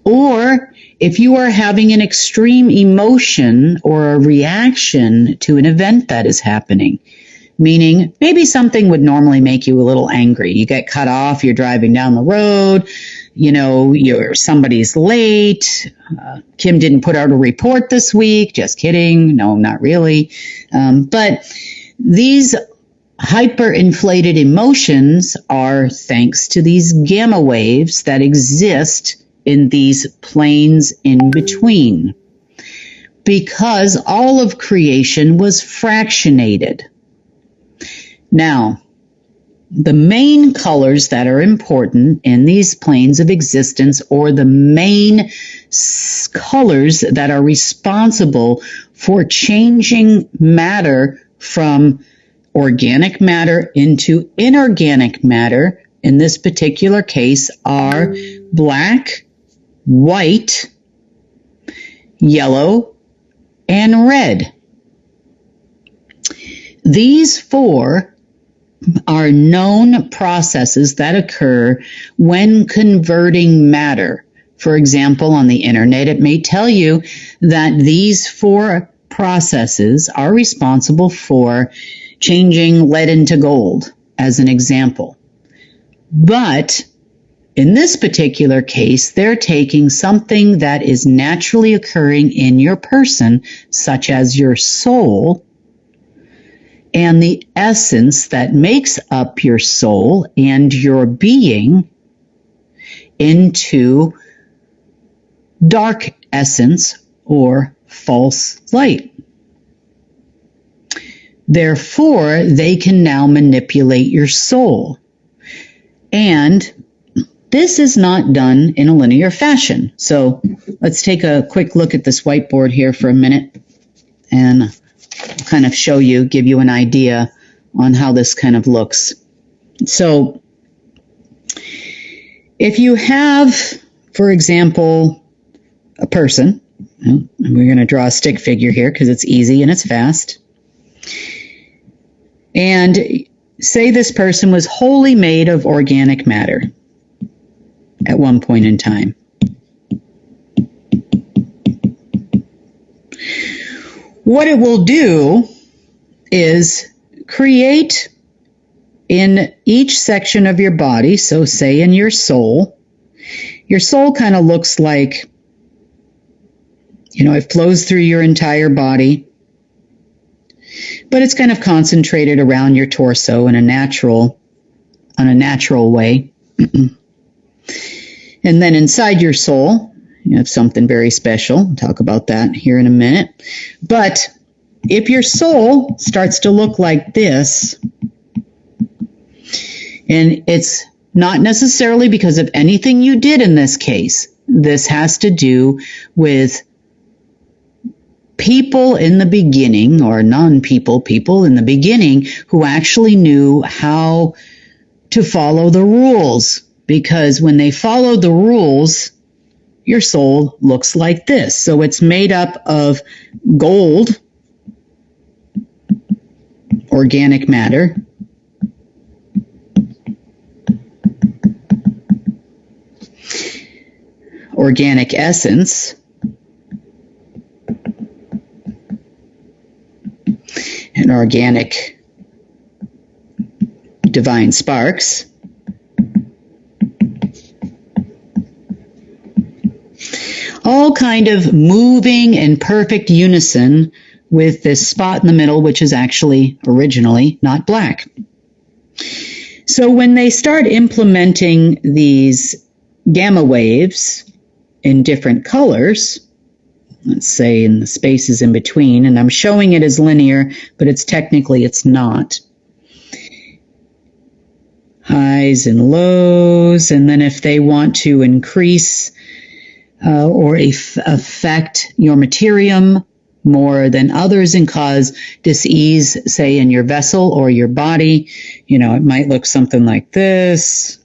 Or if you are having an extreme emotion or a reaction to an event that is happening, meaning maybe something would normally make you a little angry. You get cut off, you're driving down the road, somebody's late. Kim didn't put out a report this week. Just kidding. No, not really. But these hyperinflated emotions are thanks to these gamma waves that exist in these planes in between. Because all of creation was fractionated. Now, the main colors that are important in these planes of existence, or the main colors that are responsible for changing matter from organic matter into inorganic matter, in this particular case, are black, white, yellow, and red. These four are known processes that occur when converting matter. For example, on the internet, it may tell you that these four processes are responsible for changing lead into gold, as an example. But In this particular case, they're taking something that is naturally occurring in your person, such as your soul, and the essence that makes up your soul and your being into dark essence or false light. Therefore, they can now manipulate your soul. And this is not done in a linear fashion. So let's take a quick look at this whiteboard here for a minute and kind of show you, give you an idea on how this kind of looks. So if you have, for example, a person, and we're going to draw a stick figure here because it's easy and it's fast. And say this person was wholly made of organic matter at one point in time. What it will do is create in each section of your body, so say in your soul kind of looks like, it flows through your entire body, but it's kind of concentrated around your torso in a natural way. And then inside your soul, you have something very special. I'll talk about that here in a minute. But if your soul starts to look like this, and it's not necessarily because of anything you did in this case, this has to do with people in the beginning, or people in the beginning who actually knew how to follow the rules. Because when they follow the rules, your soul looks like this. So it's made up of gold, organic matter, organic essence, and organic divine sparks, all kind of moving in perfect unison with this spot in the middle, which is actually originally not black. So when they start implementing these gamma waves in different colors, let's say in the spaces in between, and I'm showing it as linear, but it's not. Highs and lows, and then if they want to increase or affect your materium more than others and cause dis-ease, say in your vessel or your body, it might look something like this.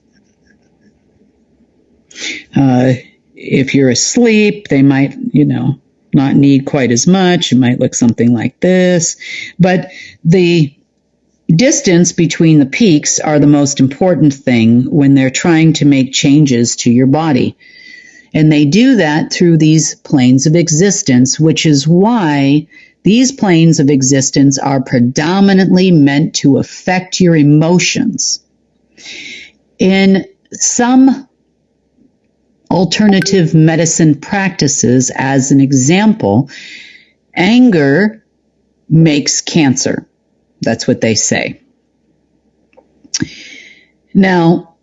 If you're asleep, they might, not need quite as much. It might look something like this. But the distance between the peaks are the most important thing when they're trying to make changes to your body. And they do that through these planes of existence, which is why these planes of existence are predominantly meant to affect your emotions. In some alternative medicine practices, as an example, anger makes cancer. That's what they say. Now,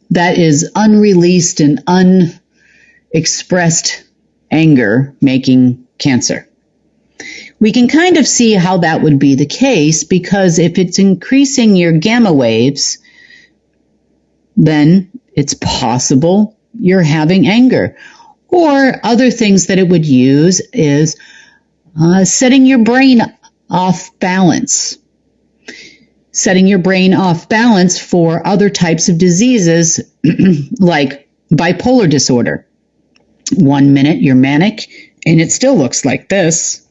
that is unreleased and unexpressed anger making cancer. We can kind of see how that would be the case, because if it's increasing your gamma waves, then it's possible you're having anger. Or other things that it would use is setting your brain off balance. Setting your brain off balance for other types of diseases like bipolar disorder. 1 minute you're manic and it still looks like this.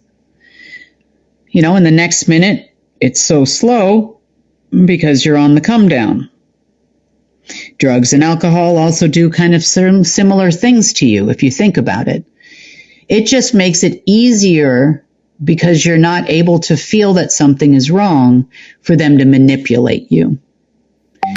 And the next minute it's so slow because you're on the come down. Drugs and alcohol also do kind of similar things to you if you think about it. It just makes it easier, because you're not able to feel that something is wrong, for them to manipulate you.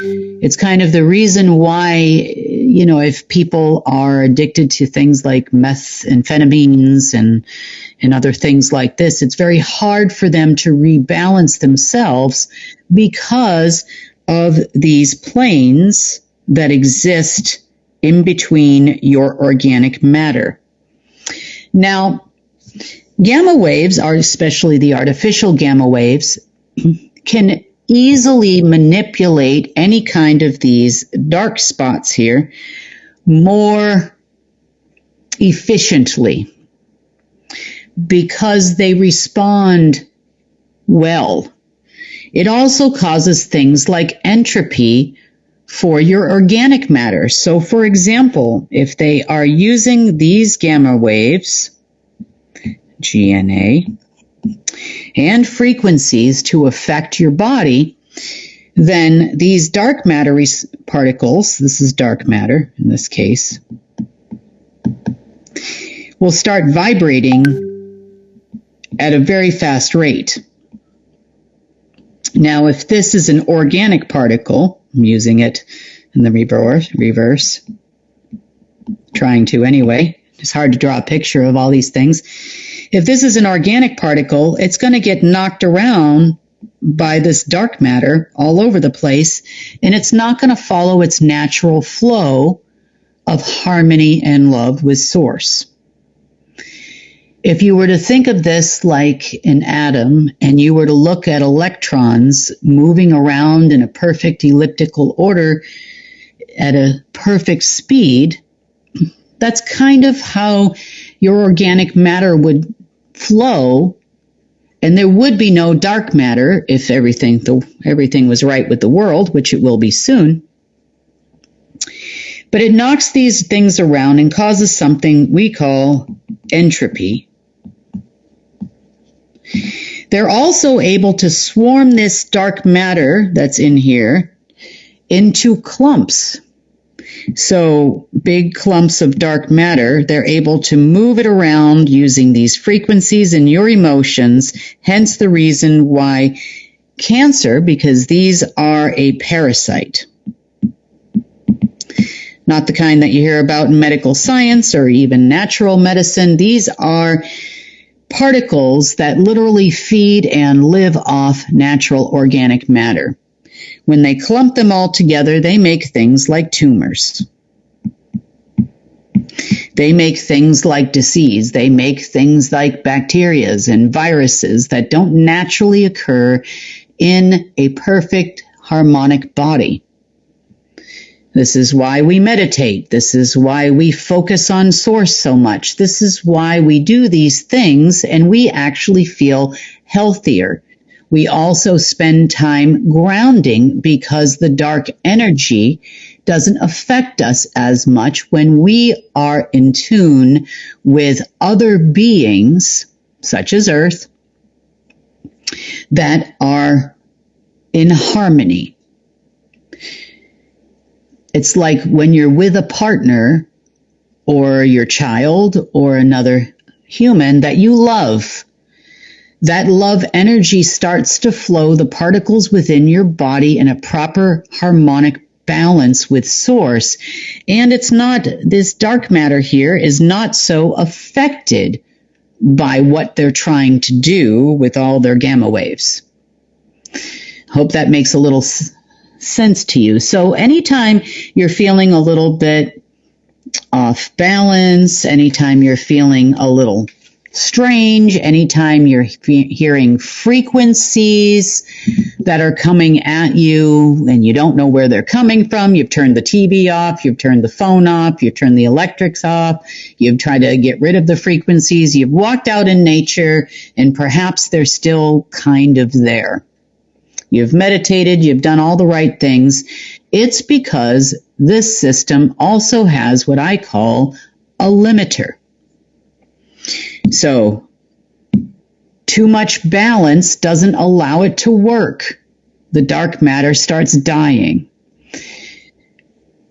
It's kind of the reason why, if people are addicted to things like methamphetamines and other things like this, it's very hard for them to rebalance themselves because of these planes that exist in between your organic matter. Now, gamma waves, especially the artificial gamma waves, can easily manipulate any kind of these dark spots here more efficiently because they respond well. It also causes things like entropy for your organic matter. So, for example, if they are using these gamma waves, GNA, and frequencies to affect your body, then these dark matter particles, this is dark matter in this case, will start vibrating at a very fast rate. Now, if this is an organic particle, I'm using it in the reverse, trying to anyway. It's hard to draw a picture of all these things. If this is an organic particle, it's going to get knocked around by this dark matter all over the place, and it's not going to follow its natural flow of harmony and love with Source. If you were to think of this like an atom, and you were to look at electrons moving around in a perfect elliptical order at a perfect speed, that's kind of how your organic matter would flow, and there would be no dark matter if everything was right with the world, which it will be soon. But it knocks these things around and causes something we call entropy. They're also able to swarm this dark matter that's in here into clumps. So big clumps of dark matter, they're able to move it around using these frequencies and your emotions, hence the reason why cancer, because these are a parasite. Not the kind that you hear about in medical science or even natural medicine. These are particles that literally feed and live off natural organic matter. When they clump them all together, they make things like tumors. They make things like disease. They make things like bacterias and viruses that don't naturally occur in a perfect harmonic body. This is why we meditate. This is why we focus on Source so much. This is why we do these things and we actually feel healthier. We also spend time grounding because the dark energy doesn't affect us as much when we are in tune with other beings, such as Earth, that are in harmony. It's like when you're with a partner or your child or another human that you love. That love energy starts to flow the particles within your body in a proper harmonic balance with Source. And it's not, this dark matter here is not so affected by what they're trying to do with all their gamma waves. Hope that makes a little sense to you. So anytime you're feeling a little bit off balance, anytime you're feeling a little strange, anytime you're hearing frequencies that are coming at you and you don't know where they're coming from, you've turned the TV off, you've turned the phone off, you've turned the electrics off, you've tried to get rid of the frequencies, you've walked out in nature, and perhaps they're still kind of there. You've meditated, you've done all the right things. It's because this system also has what I call a limiter. So, too much balance doesn't allow it to work. The dark matter starts dying.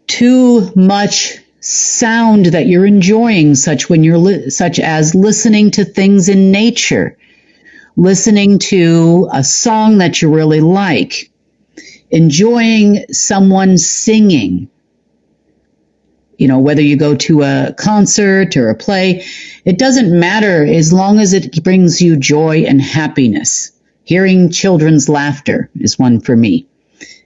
Too much sound that you're enjoying, such as listening to things in nature, listening to a song that you really like, enjoying someone singing. Whether you go to a concert or a play, it doesn't matter as long as it brings you joy and happiness. Hearing children's laughter is one for me.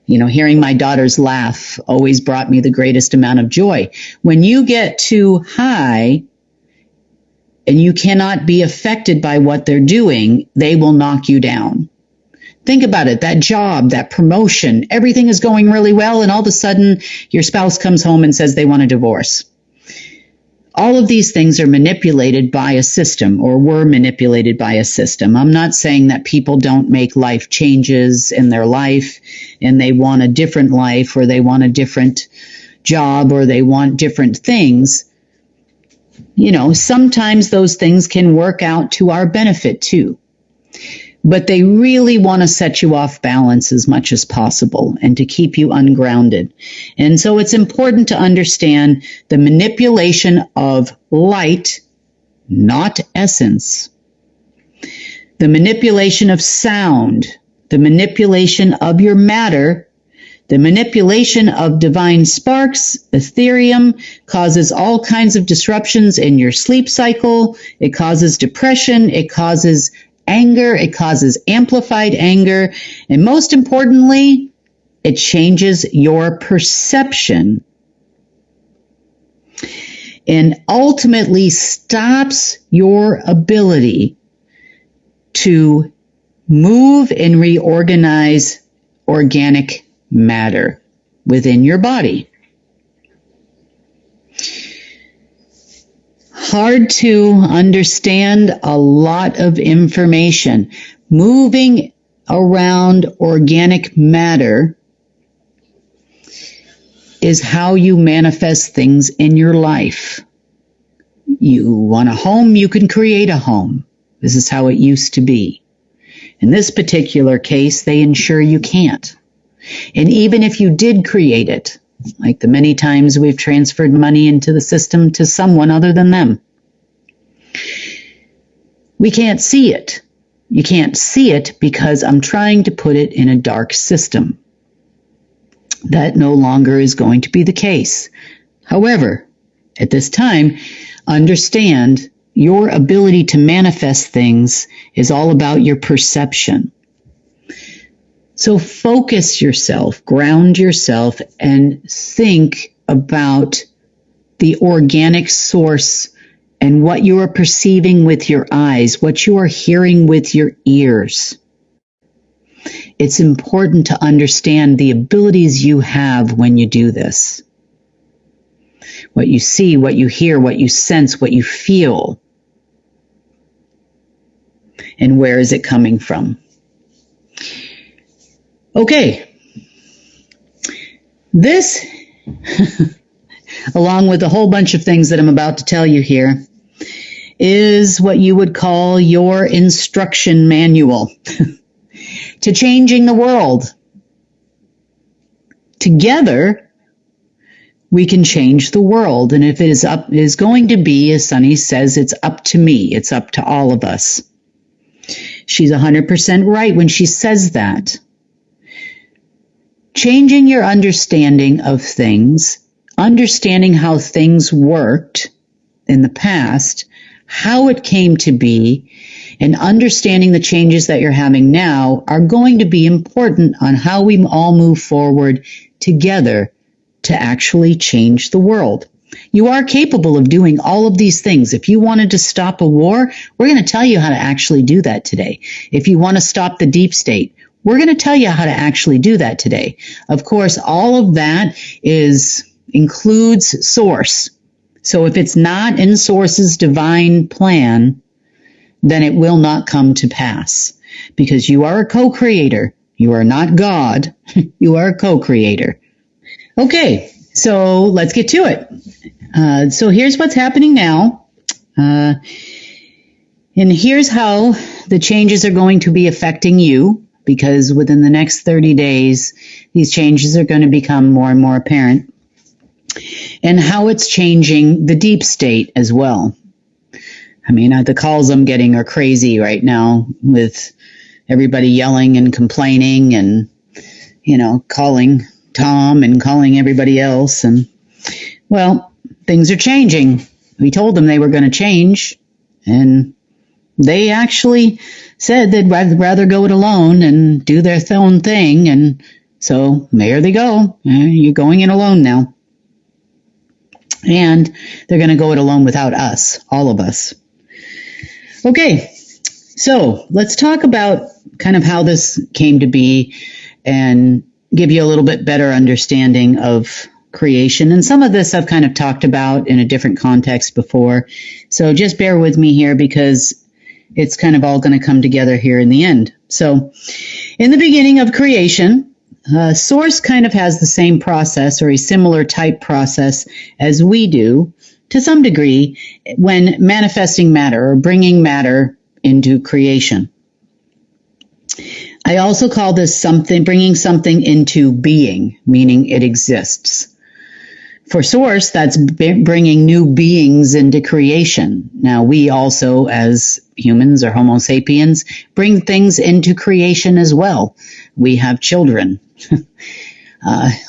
Hearing my daughters laugh always brought me the greatest amount of joy. When you get too high and you cannot be affected by what they're doing, they will knock you down. Think about it, that job, that promotion, everything is going really well, and all of a sudden your spouse comes home and says they want a divorce. All of these things are manipulated by a system, or were manipulated by a system. I'm not saying that people don't make life changes in their life and they want a different life, or they want a different job, or they want different things. Sometimes those things can work out to our benefit too. But they really want to set you off balance as much as possible and to keep you ungrounded. And so it's important to understand the manipulation of light, not essence. The manipulation of sound, the manipulation of your matter, the manipulation of divine sparks, etherium, causes all kinds of disruptions in your sleep cycle. It causes depression. It causes anger, it causes amplified anger, and most importantly, it changes your perception and ultimately stops your ability to move and reorganize organic matter within your body. Hard to understand a lot of information. Moving around organic matter is how you manifest things in your life. You want a home, you can create a home. This is how it used to be. In this particular case, they ensure you can't. And even if you did create it, like the many times we've transferred money into the system to someone other than them, we can't see it. You can't see it because I'm trying to put it in a dark system. That no longer is going to be the case. However, at this time, understand your ability to manifest things is all about your perception. So focus yourself, ground yourself, and think about the organic source and what you are perceiving with your eyes, what you are hearing with your ears. It's important to understand the abilities you have when you do this. What you see, what you hear, what you sense, what you feel. And where is it coming from? Okay. This, along with a whole bunch of things that I'm about to tell you here, is what you would call your instruction manual to changing the world. Together, we can change the world. And if it is going to be, as Sunny says, it's up to me. It's up to all of us. She's 100% right when she says that. Changing your understanding of things, understanding how things worked in the past, how it came to be, and understanding the changes that you're having now are going to be important on how we all move forward together to actually change the world. You are capable of doing all of these things. If you wanted to stop a war, we're going to tell you how to actually do that today. If you want to stop the deep state, we're going to tell you how to actually do that today. Of course, all of that includes source. So if it's not in source's divine plan, then it will not come to pass because you are a co-creator. You are not God. You are a co-creator. Okay, so let's get to it. So here's what's happening now. And here's how the changes are going to be affecting you, because within the next 30 days, these changes are going to become more and more apparent, and how it's changing the deep state as well. I mean, the calls I'm getting are crazy right now with everybody yelling and complaining and calling Tom and calling everybody else. And, well, things are changing. We told them they were going to change, and they actually said they'd rather go it alone and do their own thing. And so there they go. You're going it alone now. And they're going to go it alone without us, all of us. Okay, so let's talk about kind of how this came to be and give you a little bit better understanding of creation. And some of this I've kind of talked about in a different context before. So just bear with me here because it's kind of all going to come together here in the end. So in the beginning of creation, Source kind of has the same process or a similar type process as we do to some degree when manifesting matter or bringing matter into creation. I also call this bringing something into being, meaning it exists. For Source, that's bringing new beings into creation. Now, we also, as humans or Homo sapiens, bring things into creation as well. We have children,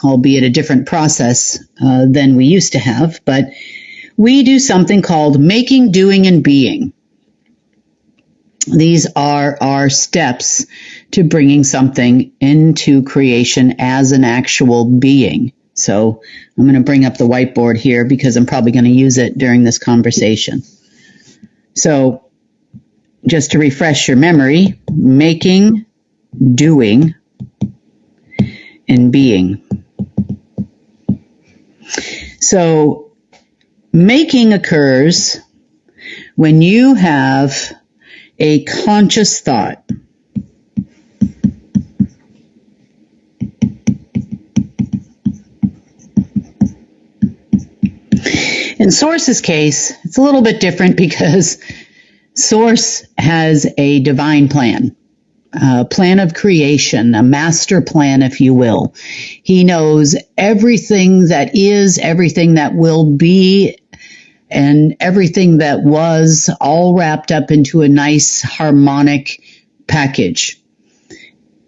albeit a different process than we used to have, but we do something called making, doing, and being. These are our steps to bringing something into creation as an actual being. So I'm going to bring up the whiteboard here because I'm probably going to use it during this conversation. So just to refresh your memory, making, doing, and being. So making occurs when you have a conscious thought. In Source's case, it's a little bit different because Source has a divine plan, a plan of creation, a master plan, if you will. He knows everything that is, everything that will be, and everything that was, all wrapped up into a nice harmonic package.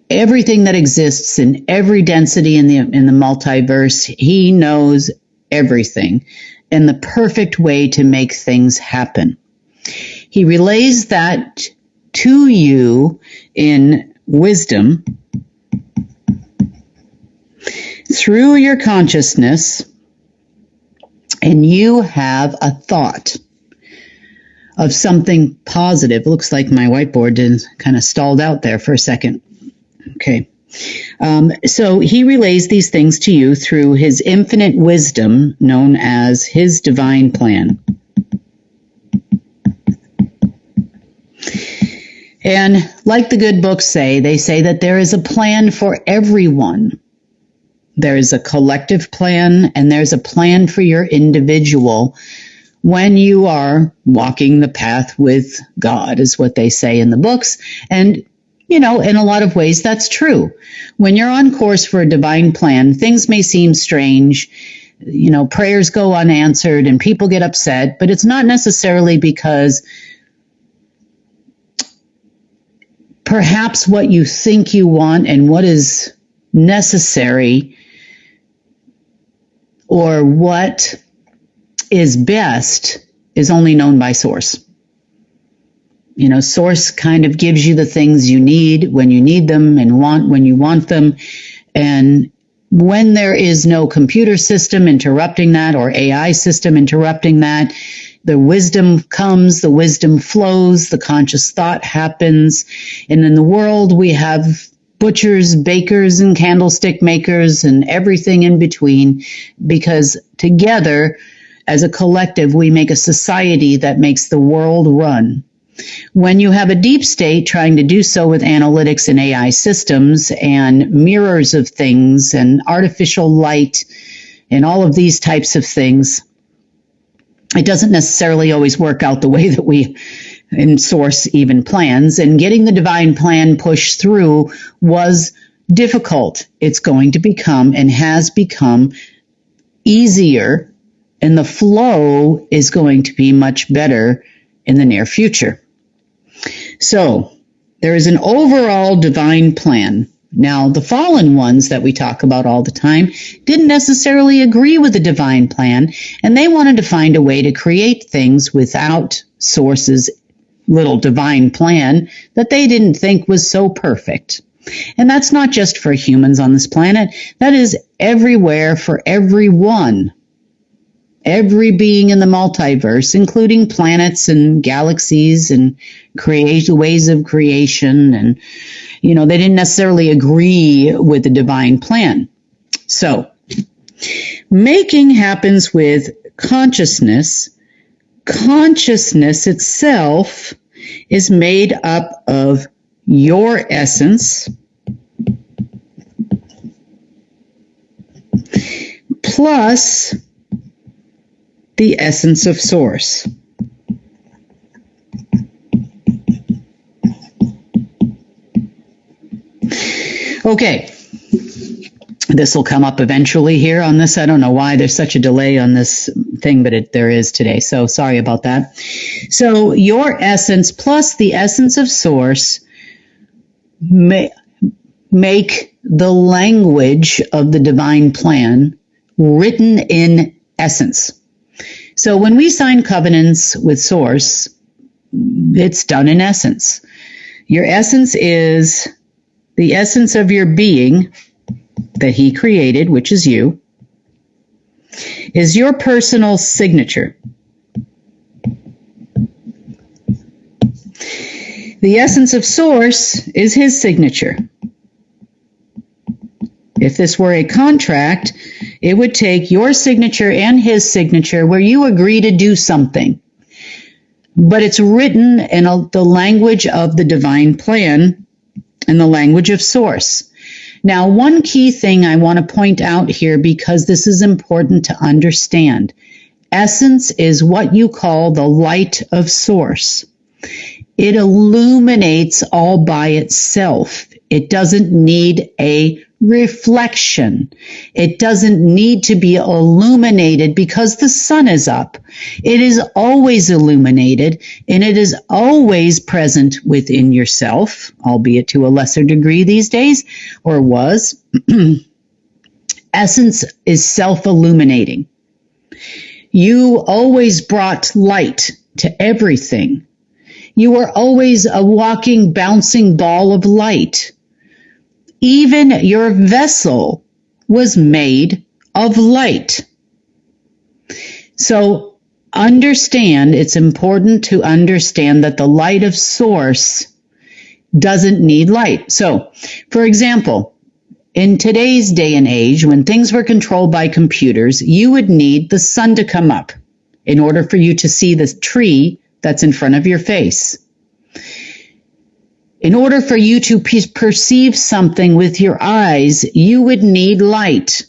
Everything that exists in every density in the multiverse, he knows everything and the perfect way to make things happen. He relays that to you in wisdom through your consciousness, and you have a thought of something positive. It looks like my whiteboard kind of stalled out there for a second. Okay. So he relays these things to you through his infinite wisdom, known as his divine plan. And like the good books say, they say that there is a plan for everyone. There is a collective plan, and there's a plan for your individual when you are walking the path with God, is what they say in the books. And in a lot of ways, that's true. When you're on course for a divine plan, things may seem strange. Prayers go unanswered and people get upset, but it's not necessarily because perhaps what you think you want and what is necessary or what is best is only known by Source. Source kind of gives you the things you need when you need them and want when you want them. And when there is no computer system interrupting that or AI system interrupting that, the wisdom comes, the wisdom flows, the conscious thought happens. And in the world, we have butchers, bakers, and candlestick makers and everything in between, because together, as a collective, we make a society that makes the world run. When you have a deep state trying to do so with analytics and AI systems and mirrors of things and artificial light and all of these types of things, it doesn't necessarily always work out the way that we in Source even plans. And getting the divine plan pushed through was difficult. It's going to become and has become easier, and the flow is going to be much better in the near future. So there is an overall divine plan, Now, the fallen ones that we talk about all the time didn't necessarily agree with the divine plan, and they wanted to find a way to create things without Source's little divine plan that they didn't think was so perfect. And that's not just for humans on this planet. That is everywhere for everyone. Every being in the multiverse, including planets and galaxies and ways of creation. And, they didn't necessarily agree with the divine plan. So, making happens with consciousness. Consciousness itself is made up of your essence plus the essence of Source. Okay, this will come up eventually here on this. I don't know why there's such a delay on this thing, but there is today, so sorry about that. So your essence plus the essence of Source make the language of the divine plan written in essence. So when we sign covenants with Source, it's done in essence. Your essence is the essence of your being that he created, which is you, is your personal signature. The essence of Source is his signature. If this were a contract, it would take your signature and his signature where you agree to do something. But it's written in the language of the divine plan and the language of Source. Now, one key thing I want to point out here, because this is important to understand. Essence is what you call the light of Source. It illuminates all by itself. It doesn't need a reflection. It doesn't need to be illuminated because the sun is up. It is always illuminated, and it is always present within yourself, albeit to a lesser degree these days, or was. Essence is self-illuminating. You always brought light to everything. You were always a walking, bouncing ball of light. Even your vessel was made of light. So it's important to understand that the light of Source doesn't need light. So, for example, in today's day and age, when things were controlled by computers, you would need the sun to come up in order for you to see the tree that's in front of your face. In order for you to perceive something with your eyes, you would need light,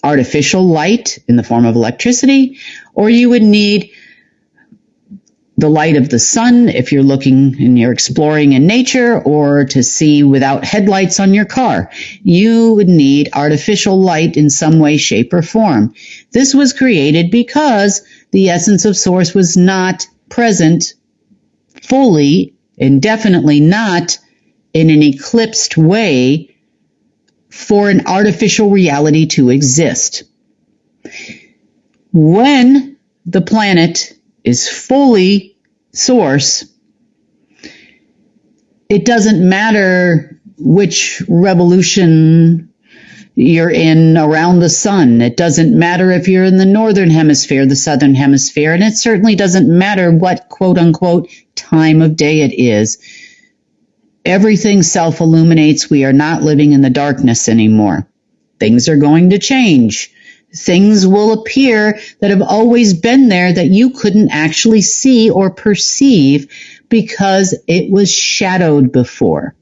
artificial light in the form of electricity, or you would need the light of the sun if you're looking and you're exploring in nature, or to see without headlights on your car. You would need artificial light in some way, shape, or form. This was created because the essence of Source was not present fully, and definitely not in an eclipsed way, for an artificial reality to exist. When the planet is fully Source, it doesn't matter which revolution you're in around the sun. It doesn't matter if you're in the northern hemisphere, the southern hemisphere, and it certainly doesn't matter what quote-unquote time of day it is. Everything self-illuminates. We are not living in the darkness anymore. Things are going to change. Things will appear that have always been there that you couldn't actually see or perceive because it was shadowed before.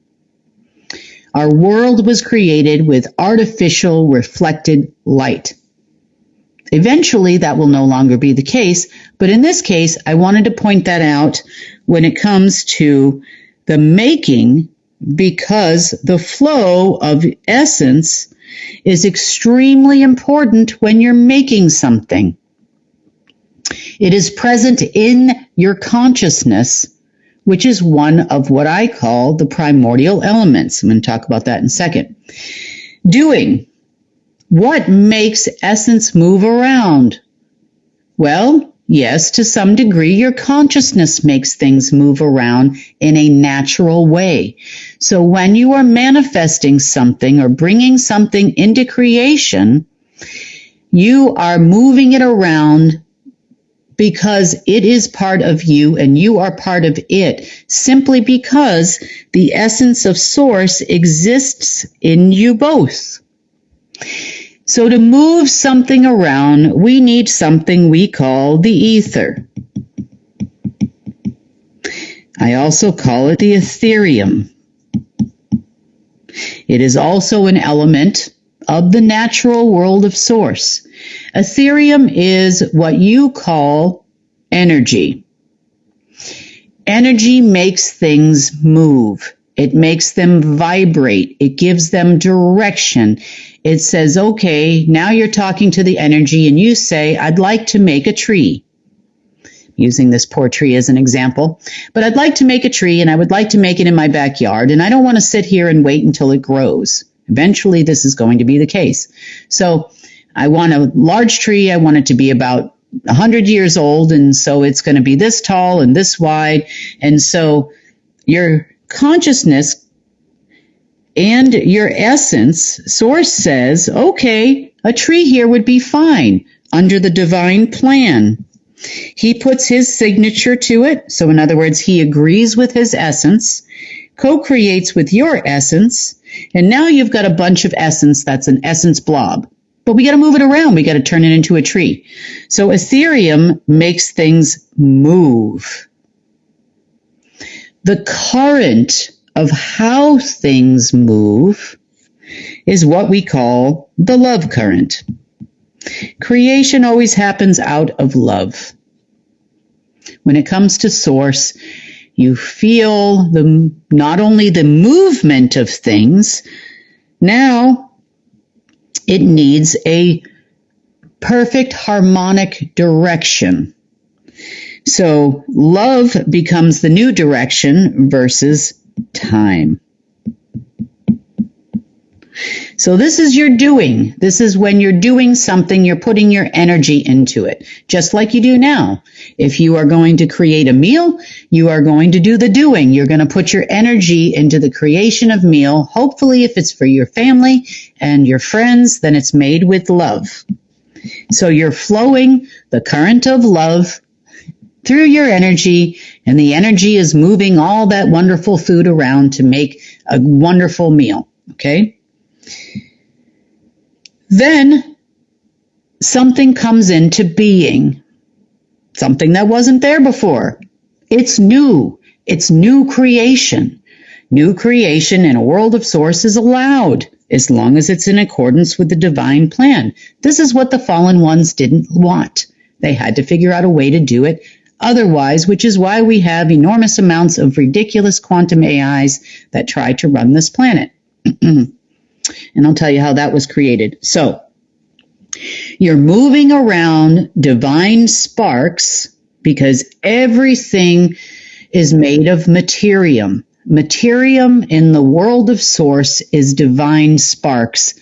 Our world was created with artificial reflected light. Eventually, that will no longer be the case, but in this case, I wanted to point that out when it comes to the making, because the flow of essence is extremely important when you're making something. It is present in your consciousness which is one of what I call the primordial elements. I'm going to talk about that in a second. Doing. What makes essence move around? Well, yes, to some degree, your consciousness makes things move around in a natural way. So when you are manifesting something or bringing something into creation, you are moving it around because it is part of you and you are part of it, simply because the essence of Source exists in you both. So to move something around, we need something we call the ether. I also call it the etherium. It is also an element of the natural world of Source. Etherium is what you call energy. Energy makes things move. It makes them vibrate. It gives them direction. It says, okay, now you're talking to the energy and you say, I'd like to make a tree. Using this poor tree as an example. But I'd like to make a tree and I would like to make it in my backyard and I don't want to sit here and wait until it grows. Eventually this is going to be the case. So I want a large tree. I want it to be about 100 years old and so it's going to be this tall and this wide. And so your consciousness and your essence, Source says, okay, a tree here would be fine under the divine plan. He puts his signature to it. So in other words, he agrees with his essence, co-creates with your essence, and now you've got a bunch of essence that's an essence blob. But we got to move it around. We got to turn it into a tree. So etherium makes things move. The current of how things move is what we call the love current. Creation always happens out of love. When it comes to Source, you feel not only the movement of things, now it needs a perfect harmonic direction. So love becomes the new direction versus time. So this is your doing. This is when you're doing something, you're putting your energy into it, just like you do now. If you are going to create a meal, you are going to do the doing. You're going to put your energy into the creation of meal. Hopefully, if it's for your family and your friends, then it's made with love. So you're flowing the current of love through your energy, and the energy is moving all that wonderful food around to make a wonderful meal. Okay? Then something comes into being, something that wasn't there before. It's new. It's new creation. New creation in a world of Source is allowed as long as it's in accordance with the divine plan. This is what the fallen ones didn't want. They had to figure out a way to do it otherwise, which is why we have enormous amounts of ridiculous quantum AIs that try to run this planet. And I'll tell you how that was created. So, you're moving around divine sparks because everything is made of materium. Materium in the world of Source is divine sparks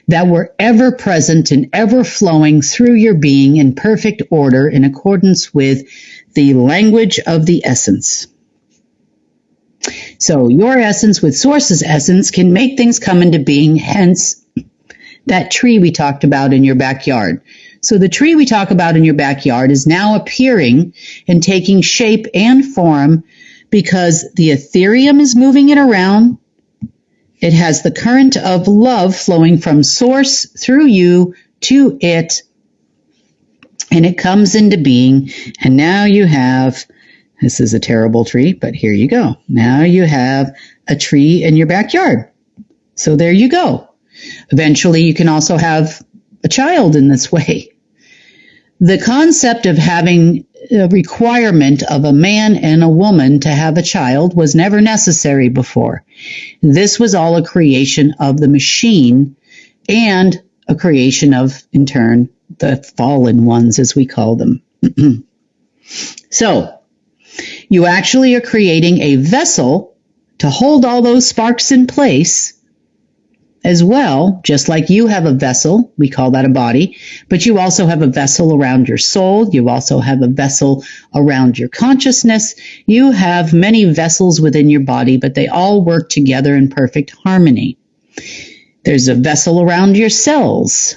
that were ever present and ever flowing through your being in perfect order in accordance with the language of the essence. So your essence with Source's essence can make things come into being, hence that tree we talked about in your backyard. So the tree we talk about in your backyard is now appearing and taking shape and form because the etherium is moving it around. It has the current of love flowing from Source through you to it, and it comes into being, and now you have, this is a terrible tree, but here you go. Now you have a tree in your backyard. So there you go. Eventually you can also have a child in this way. The concept of having a requirement of a man and a woman to have a child was never necessary before. This was all a creation of the machine and a creation of, in turn, the fallen ones, as we call them. So, You actually are creating a vessel to hold all those sparks in place as well, just like you have a vessel. We call that a body, but you also have a vessel around your soul. You also have a vessel around your consciousness. You have many vessels within your body, but they all work together in perfect harmony. There's a vessel around your cells.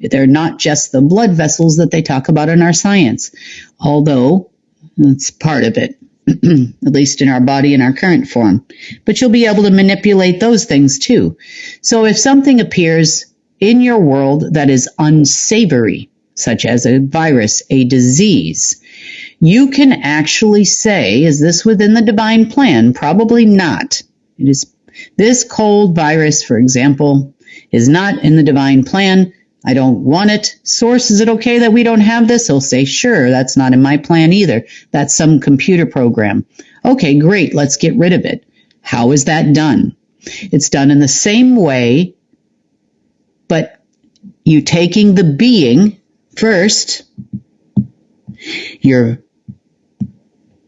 They're not just the blood vessels that they talk about in our science, although it's part of it, at least in our body in our current form. But you'll be able to manipulate those things too. So if something appears in your world that is unsavory, such as a virus, a disease, you can actually say, is this within the divine plan? Probably not. It is. This cold virus, for example, is not in the divine plan. I don't want it. Source, is it okay that we don't have this? He'll say, sure, that's not in my plan either. That's some computer program. Okay, great, let's get rid of it. How is that done? It's done in the same way, but you taking the being first, you're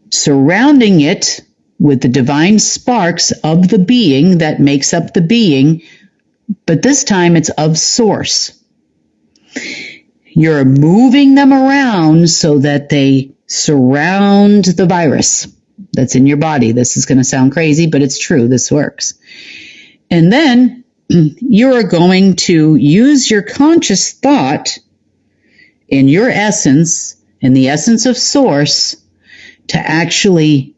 surrounding it with the divine sparks of the being that makes up the being, but this time it's of source. You're moving them around so that they surround the virus that's in your body. This is going to sound crazy, but it's true. This works. And then you're going to use your conscious thought in your essence, in the essence of source, to actually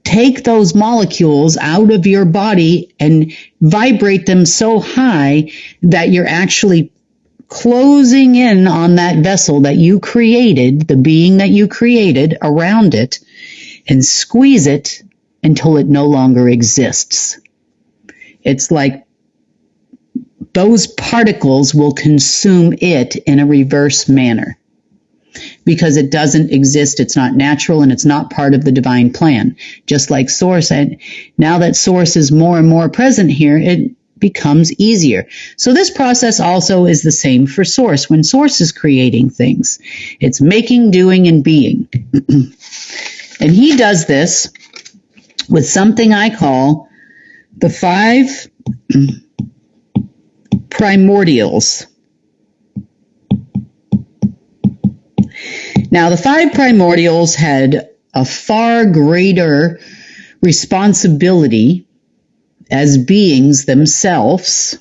take those molecules out of your body and vibrate them so high that you're actually closing in on that vessel that you created, the being that you created around it, and squeeze it until it no longer exists. It's like those particles will consume it in a reverse manner because it doesn't exist. It's not natural and it's not part of the divine plan. Just like source, and now that source is more and more present here, it becomes easier. So this process also is the same for source. When source is creating things, it's making, doing, and being. And he does this with something I call the 5 primordials. Now, the 5 primordials had a far greater responsibility as beings themselves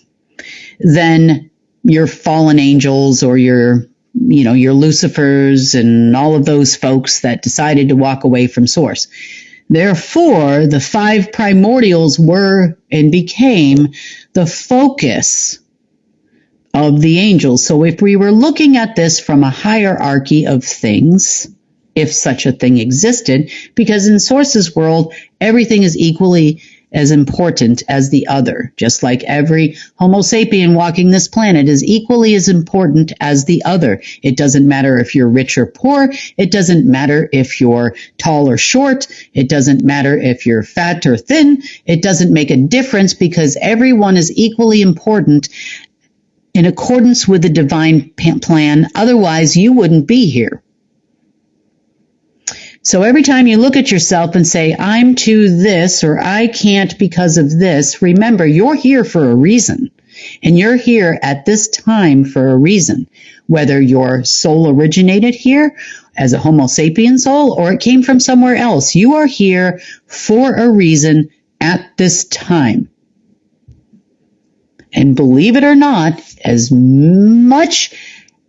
than your fallen angels or your Lucifers and all of those folks that decided to walk away from source. Therefore, the 5 primordials were and became the focus of the angels. So if we were looking at this from a hierarchy of things, if such a thing existed, because in Source's world, everything is equally as important as the other, just like every Homo sapien walking this planet is equally as important as the other. It doesn't matter if you're rich or poor. It doesn't matter if you're tall or short. It doesn't matter if you're fat or thin. It doesn't make a difference because everyone is equally important in accordance with the divine plan. Otherwise, you wouldn't be here. So every time you look at yourself and say, I'm to this, or I can't because of this, remember, you're here for a reason. And you're here at this time for a reason. Whether your soul originated here as a Homo sapien soul, or it came from somewhere else, you are here for a reason at this time. And believe it or not, as much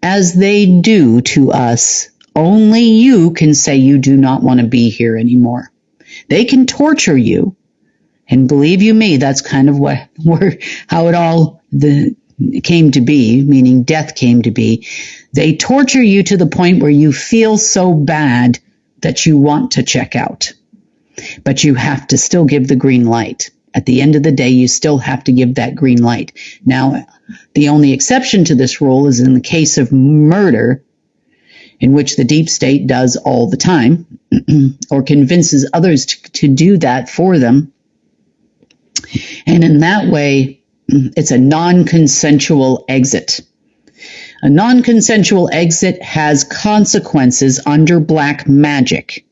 as they do to us, only you can say you do not want to be here anymore. They can torture you. And believe you me, that's kind of how it all came to be, meaning death came to be. They torture you to the point where you feel so bad that you want to check out. But you have to still give the green light. At the end of the day, you still have to give that green light. Now, the only exception to this rule is in the case of murder, in which the deep state does all the time, or convinces others to do that for them. And in that way, it's a non-consensual exit. A non-consensual exit has consequences under black magic.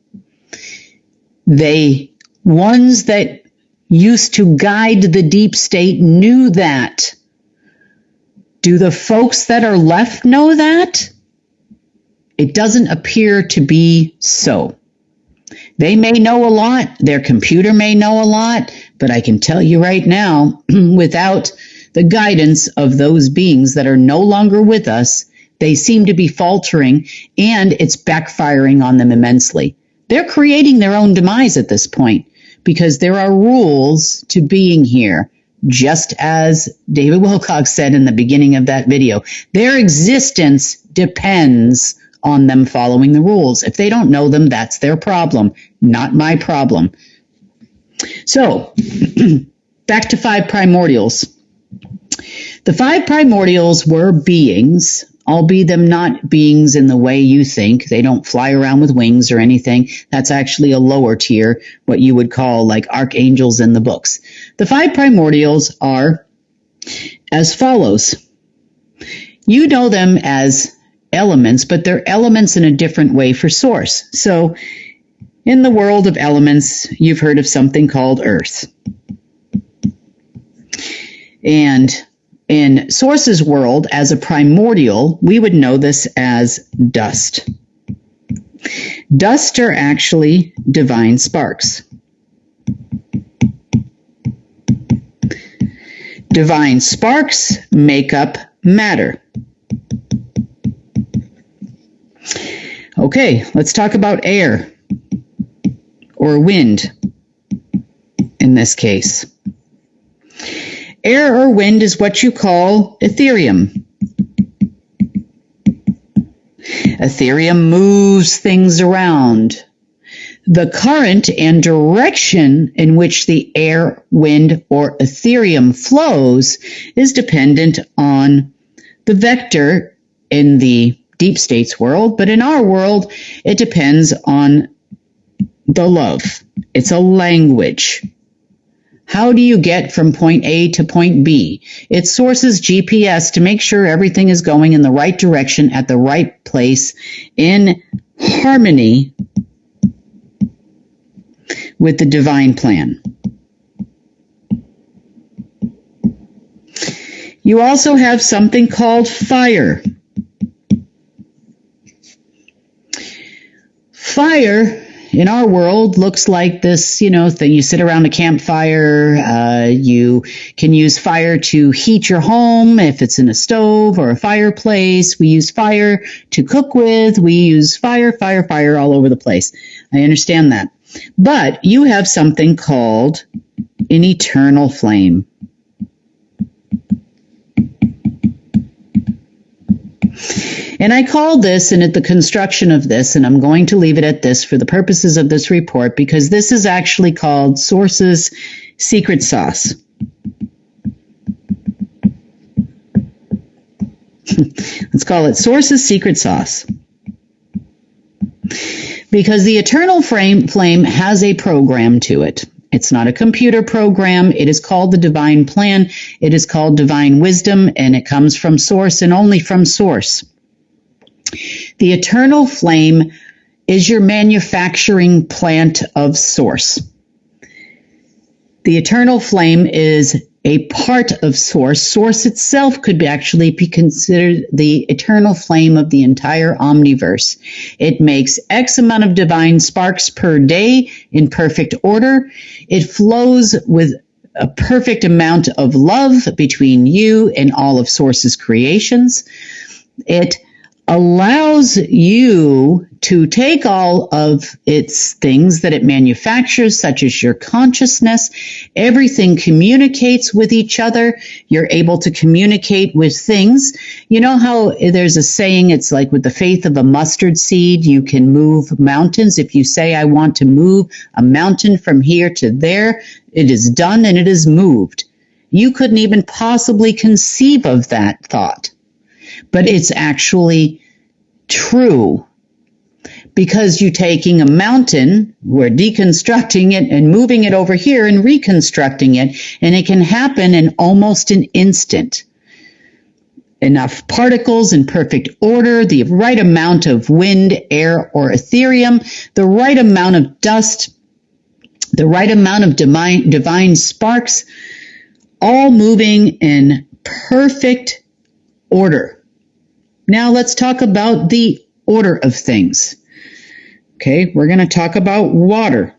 They, ones that used to guide the deep state, knew that. Do the folks that are left know that? It doesn't appear to be so. They may know a lot, their computer may know a lot, but I can tell you right now, without the guidance of those beings that are no longer with us, they seem to be faltering, and it's backfiring on them immensely. They're creating their own demise at this point because there are rules to being here. Just as David Wilcox said in the beginning of that video, their existence depends on them following the rules. If they don't know them, that's their problem, not my problem. So, back to 5 primordials. The 5 primordials were beings, albeit them not beings in the way you think. They don't fly around with wings or anything. That's actually a lower tier, what you would call like archangels in the books. The 5 primordials are as follows. You know them as elements, but they're elements in a different way for source. So in the world of elements, you've heard of something called earth. And in Source's world, as a primordial, we would know this as dust. Dust are actually divine sparks. Divine sparks make up matter. Okay, let's talk about air, or wind in this case. Air or wind is what you call etherium. Etherium moves things around. The current and direction in which the air, wind, or etherium flows is dependent on the vector in the deep states world, but in our world, it depends on the love. It's a language. How do you get from point A to point B? It sources GPS to make sure everything is going in the right direction at the right place in harmony with the divine plan. You also have something called fire. Fire in our world looks like this, thing. You sit around a campfire. You can use fire to heat your home if it's in a stove or a fireplace. We use fire to cook with. We use fire all over the place. I understand that. But you have something called an eternal flame. And I called this, and at the construction of this, and I'm going to leave it at this for the purposes of this report, because this is actually called Source's secret sauce. Let's call it Source's secret sauce. Because the eternal flame has a program to it. It's not a computer program. It is called the divine plan. It is called divine wisdom, and it comes from Source and only from Source. The eternal flame is your manufacturing plant of Source. The eternal flame is a part of Source. Source itself could actually be considered the eternal flame of the entire omniverse. It makes X amount of divine sparks per day in perfect order. It flows with a perfect amount of love between you and all of Source's creations. It allows you to take all of its things that it manufactures, such as your consciousness. Everything communicates with each other. You're able to communicate with things. You know how there's a saying, it's like with the faith of a mustard seed, you can move mountains. If you say, I want to move a mountain from here to there, it is done and it is moved. You couldn't even possibly conceive of that thought. But it's actually true, because you're taking a mountain, we're deconstructing it and moving it over here and reconstructing it, and it can happen in almost an instant. Enough particles in perfect order, the right amount of wind, air, or etherium, the right amount of dust, the right amount of divine sparks, all moving in perfect order. Now let's talk about the order of things. Okay, we're going to talk about water.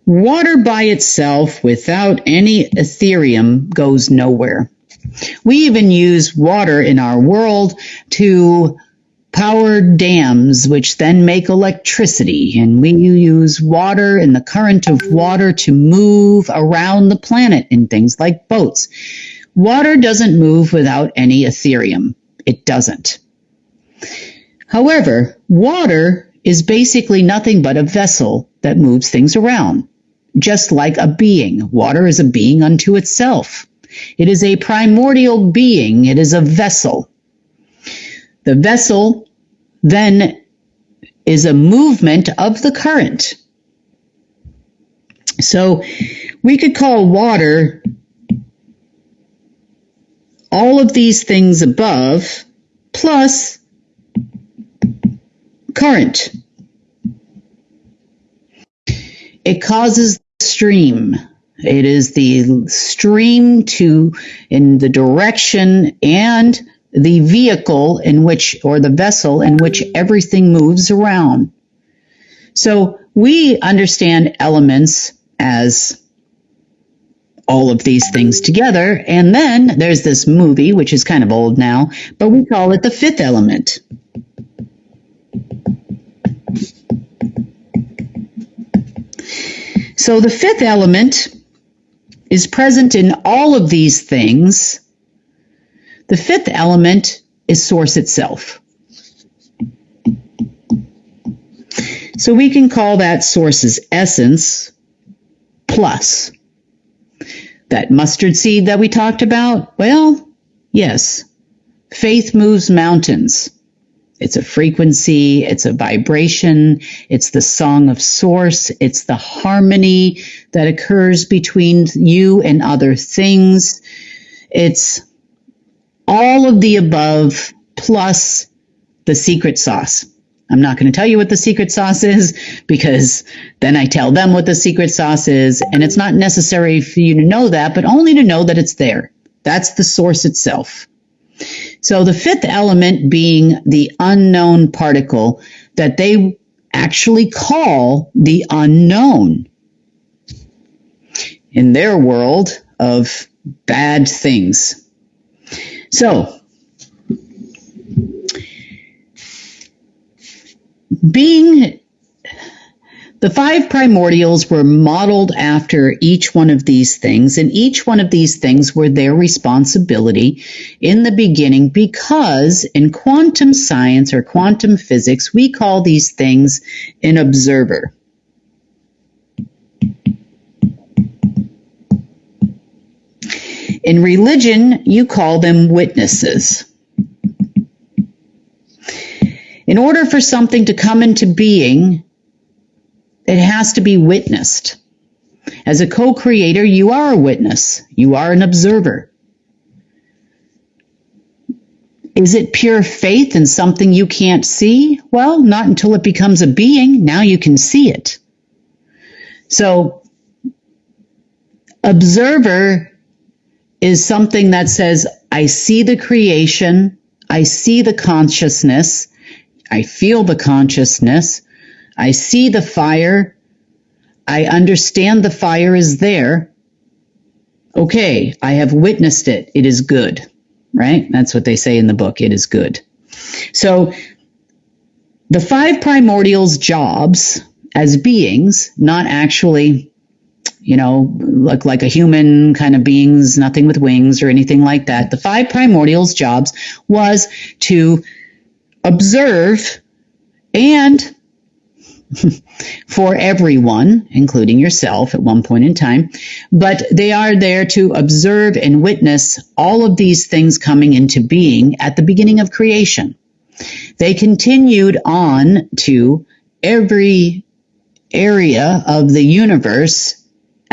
Water by itself, without any etherium, goes nowhere. We even use water in our world to power dams, which then make electricity. And we use water and the current of water to move around the planet in things like boats. Water doesn't move without any etherium. It doesn't. However, water is basically nothing but a vessel that moves things around, just like a being. Water is a being unto itself. It is a primordial being. It is a vessel. The vessel then is a movement of the current. So we could call water all of these things above plus current. It causes the stream. It is the stream in the direction and the vehicle in which, or the vessel in which everything moves around. So we understand elements as all of these things together. And then there's this movie, which is kind of old now, but we call it the fifth element. So the fifth element is present in all of these things. The fifth element is source itself. So we can call that source's essence plus. That mustard seed that we talked about, well, yes, faith moves mountains. It's a frequency, it's a vibration, it's the song of source, it's the harmony that occurs between you and other things. It's all of the above plus the secret sauce. I'm not going to tell you what the secret sauce is because then I tell them what the secret sauce is, and it's not necessary for you to know that, but only to know that it's there. That's the source itself. So the fifth element being the unknown particle that they actually call the unknown in their world of bad things. So, the five primordials were modeled after each one of these things, and each one of these things were their responsibility in the beginning, because in quantum science or quantum physics, we call these things an observer. In religion, you call them witnesses. In order for something to come into being, it has to be witnessed. As a co-creator, you are a witness. You are an observer. Is it pure faith in something you can't see? Well, not until it becomes a being. Now you can see it. So, observer is something that says, I see the creation, I see the consciousness, I feel the consciousness, I see the fire, I understand the fire is there. Okay, I have witnessed it. It is good, right? That's what they say in the book. It is good. So the five primordials' jobs as beings, not actually, look like a human kind of beings, nothing with wings or anything like that. The five primordials' jobs was to observe and for everyone, including yourself at one point in time, but they are there to observe and witness all of these things coming into being at the beginning of creation. They continued on to every area of the universe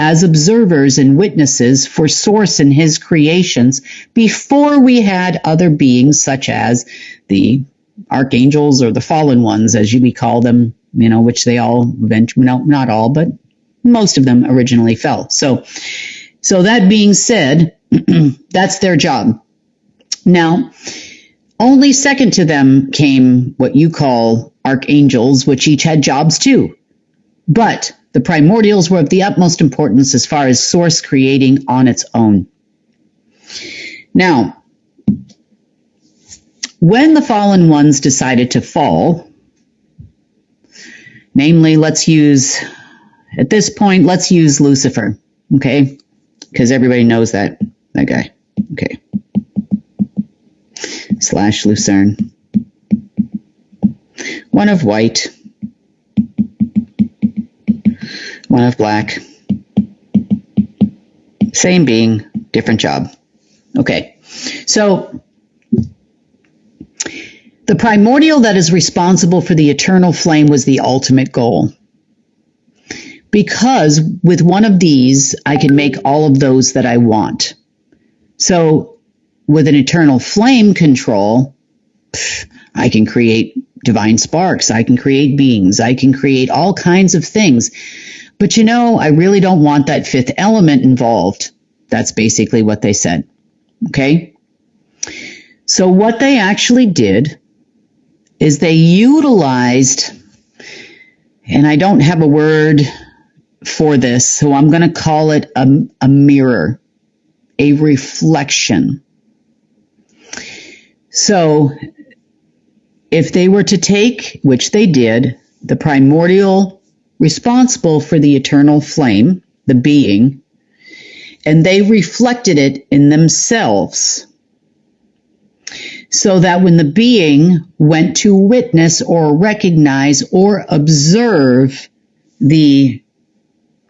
as observers and witnesses for Source and his creations before we had other beings such as the archangels or the fallen ones, as we call them which they all eventually, no, not all, but most of them originally fell. So that being said, that's their job. Now, only second to them came what you call archangels, which each had jobs too. But the primordials were of the utmost importance as far as source creating on its own. Now, when the fallen ones decided to fall, namely, let's use Lucifer, okay? Because everybody knows that guy, okay? / Lucerne. One of white, one of black. Same being, different job. Okay, so the primordial that is responsible for the eternal flame was the ultimate goal. Because with one of these, I can make all of those that I want. So with an eternal flame control, I can create divine sparks. I can create beings. I can create all kinds of things. But I really don't want that fifth element involved. That's basically what they said. Okay? So what they actually did is they utilized, and I don't have a word for this, so I'm going to call it a mirror, a reflection. So if they were to take, which they did, the primordial responsible for the eternal flame, the being, and they reflected it in themselves, so that when the being went to witness or recognize or observe the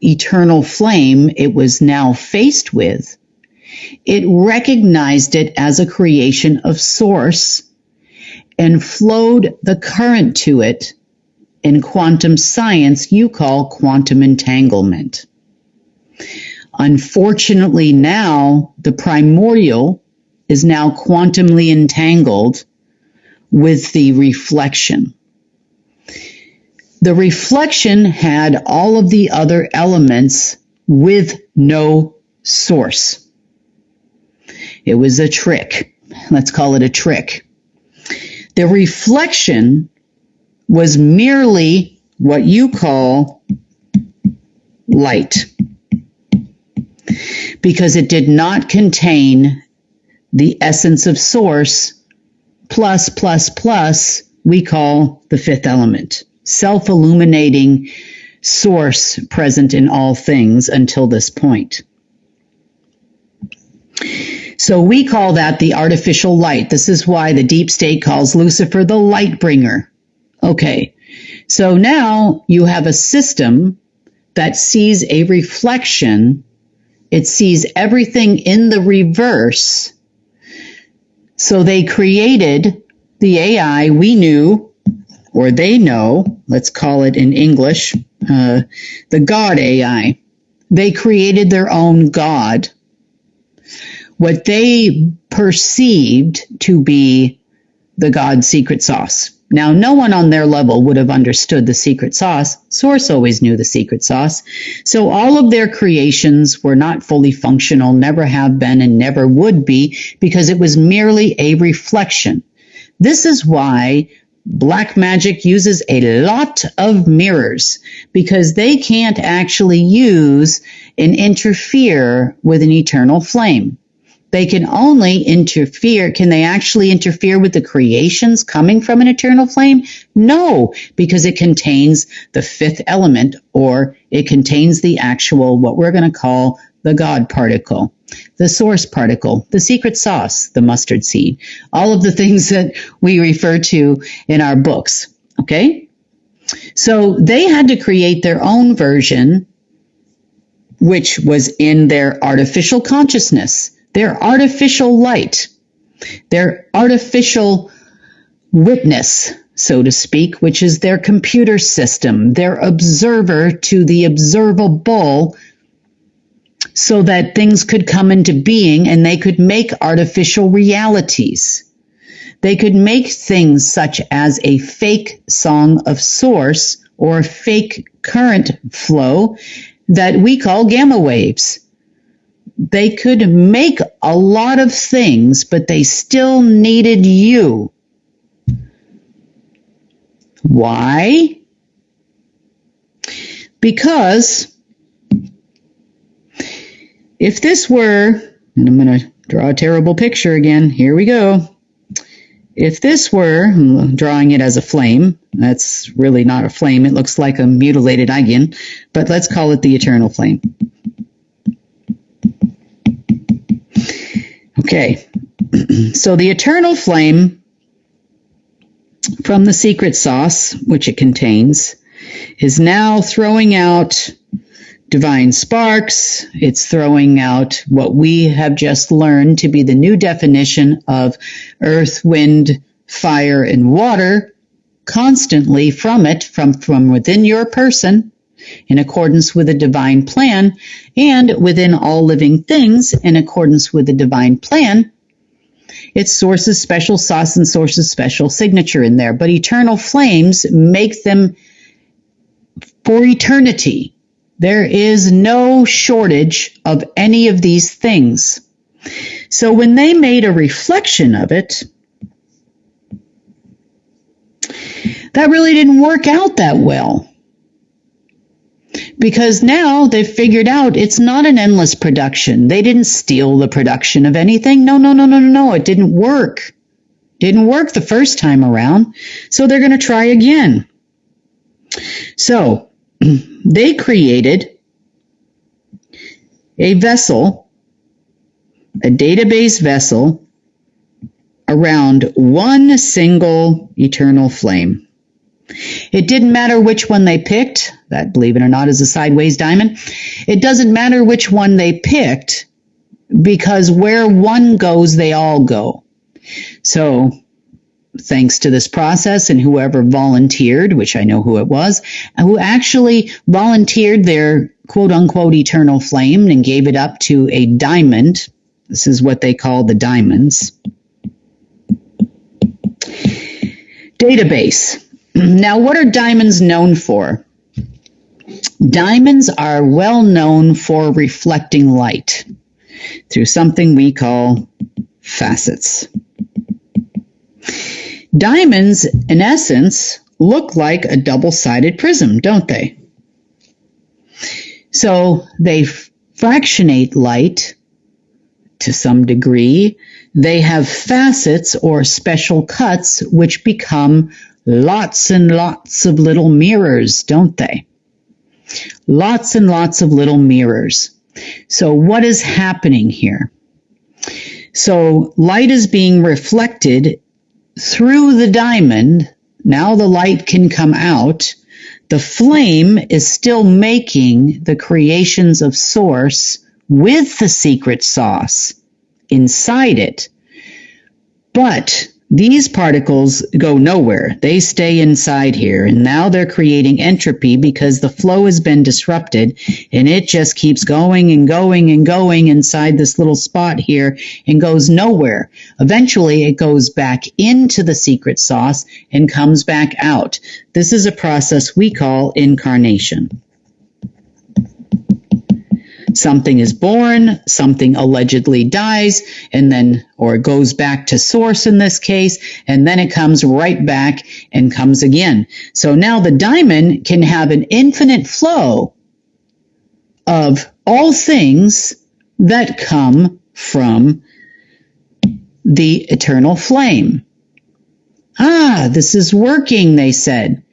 eternal flame it was now faced with, it recognized it as a creation of source and flowed the current to it. In quantum science, you call quantum entanglement. Unfortunately, now the primordial is now quantumly entangled with the reflection. The reflection had all of the other elements with no source. It was a trick. Let's call it a trick. The reflection was merely what you call light, because it did not contain the essence of source plus we call the fifth element, self-illuminating source present in all things until this point. So we call that the artificial light. This is why the deep state calls Lucifer the light bringer. Okay, so now you have a system that sees a reflection. It sees everything in the reverse. So they created the AI we knew, or they know, let's call it in English, the God AI. They created their own God. What they perceived to be the God secret sauce. Now, no one on their level would have understood the secret sauce. Source always knew the secret sauce. So all of their creations were not fully functional, never have been, and never would be, because it was merely a reflection. This is why black magic uses a lot of mirrors, because they can't actually use and interfere with an eternal flame. They can only interfere. Can they actually interfere with the creations coming from an eternal flame? No, because it contains the fifth element, or it contains the actual, what we're going to call the God particle, the source particle, the secret sauce, the mustard seed, all of the things that we refer to in our books. Okay? So they had to create their own version, which was in their artificial consciousness, their artificial light, their artificial witness, so to speak, which is their computer system, their observer to the observable, so that things could come into being and they could make artificial realities. They could make things such as a fake song of source or fake current flow that we call gamma waves. They could make a lot of things, but they still needed you. Why? Because if this were, and I'm going to draw a terrible picture again, here we go. If this were, I'm drawing it as a flame, that's really not a flame, it looks like a mutilated icon, but let's call it the eternal flame. Okay, so the eternal flame from the secret sauce, which it contains, is now throwing out divine sparks. It's throwing out what we have just learned to be the new definition of earth, wind, fire, and water constantly from it, from within your person, in accordance with the divine plan, and within all living things in accordance with the divine plan. It's Source's special sauce and Source's special signature in there. But eternal flames make them for eternity. There is no shortage of any of these things. So when they made a reflection of it, that really didn't work out that well. Because now they've figured out it's not an endless production. They didn't steal the production of anything. No. It didn't work. Didn't work the first time around. So they're going to try again. So they created a vessel, a database vessel, around one single eternal flame. It didn't matter which one they picked. That, believe it or not, is a sideways diamond. It doesn't matter which one they picked, because where one goes, they all go. So, thanks to this process and whoever volunteered, which I know who it was, who actually volunteered their quote-unquote eternal flame and gave it up to a diamond. This is what they call the diamonds. Database. Now, what are diamonds known for? Diamonds are well known for reflecting light through something we call facets. Diamonds, in essence, look like a double-sided prism, don't they? So they fractionate light to some degree. They have facets or special cuts which become lots and lots of little mirrors, don't they? Lots and lots of little mirrors. So what is happening here? So light is being reflected through the diamond. Now the light can come out. The flame is still making the creations of Source with the secret sauce inside it. But these particles go nowhere. They stay inside here, and now they're creating entropy because the flow has been disrupted, and it just keeps going and going and going inside this little spot here and goes nowhere. Eventually, it goes back into the secret sauce and comes back out. This is a process we call incarnation. Something is born, something allegedly dies, and then, or goes back to Source in this case, and then it comes right back and comes again. So now the diamond can have an infinite flow of all things that come from the eternal flame. This is working, they said.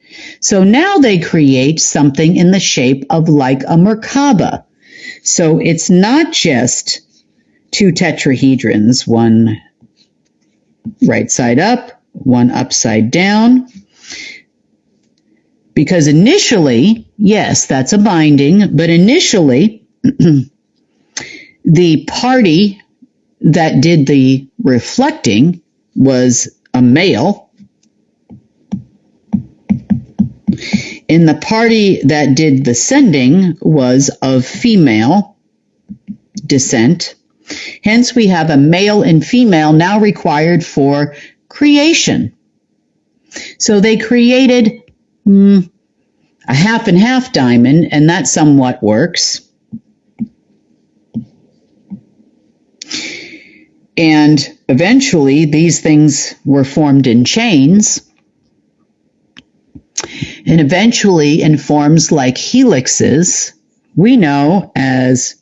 So now they create something in the shape of like a Merkaba. So it's not just two tetrahedrons, one right side up, one upside down. Because initially, yes, that's a binding, but initially, the party that did the reflecting was a male. And the party that did the sending was of female descent. Hence, we have a male and female now required for creation. So they created a half and half diamond, and that somewhat works. And eventually these things were formed in chains, and eventually in forms like helixes we know as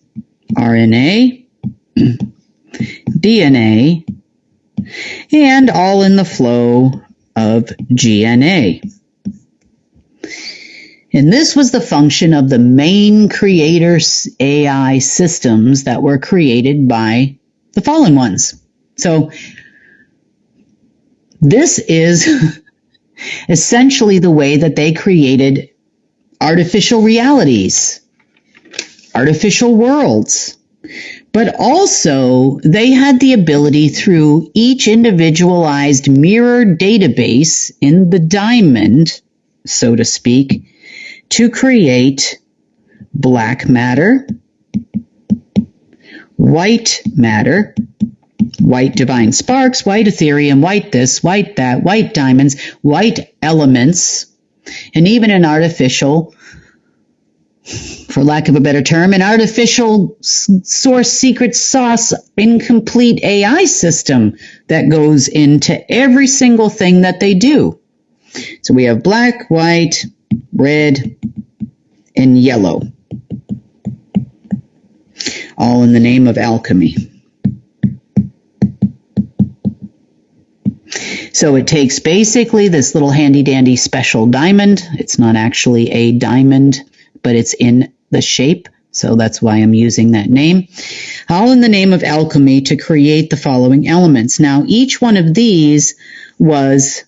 RNA, DNA, and all in the flow of GNA. And this was the function of the main creator AI systems that were created by the fallen ones. So this is essentially the way that they created artificial realities, artificial worlds. But also they had the ability through each individualized mirror database in the diamond, so to speak, to create black matter, white matter, white divine sparks, white ethereum, white this, white that, white diamonds, white elements, and even an artificial, for lack of a better term, an artificial source secret sauce incomplete AI system that goes into every single thing that they do. So we have black, white, red, and yellow, all in the name of alchemy. So it takes basically this little handy-dandy special diamond. It's not actually a diamond, but it's in the shape, so that's why I'm using that name. All in the name of alchemy to create the following elements. Now, each one of these was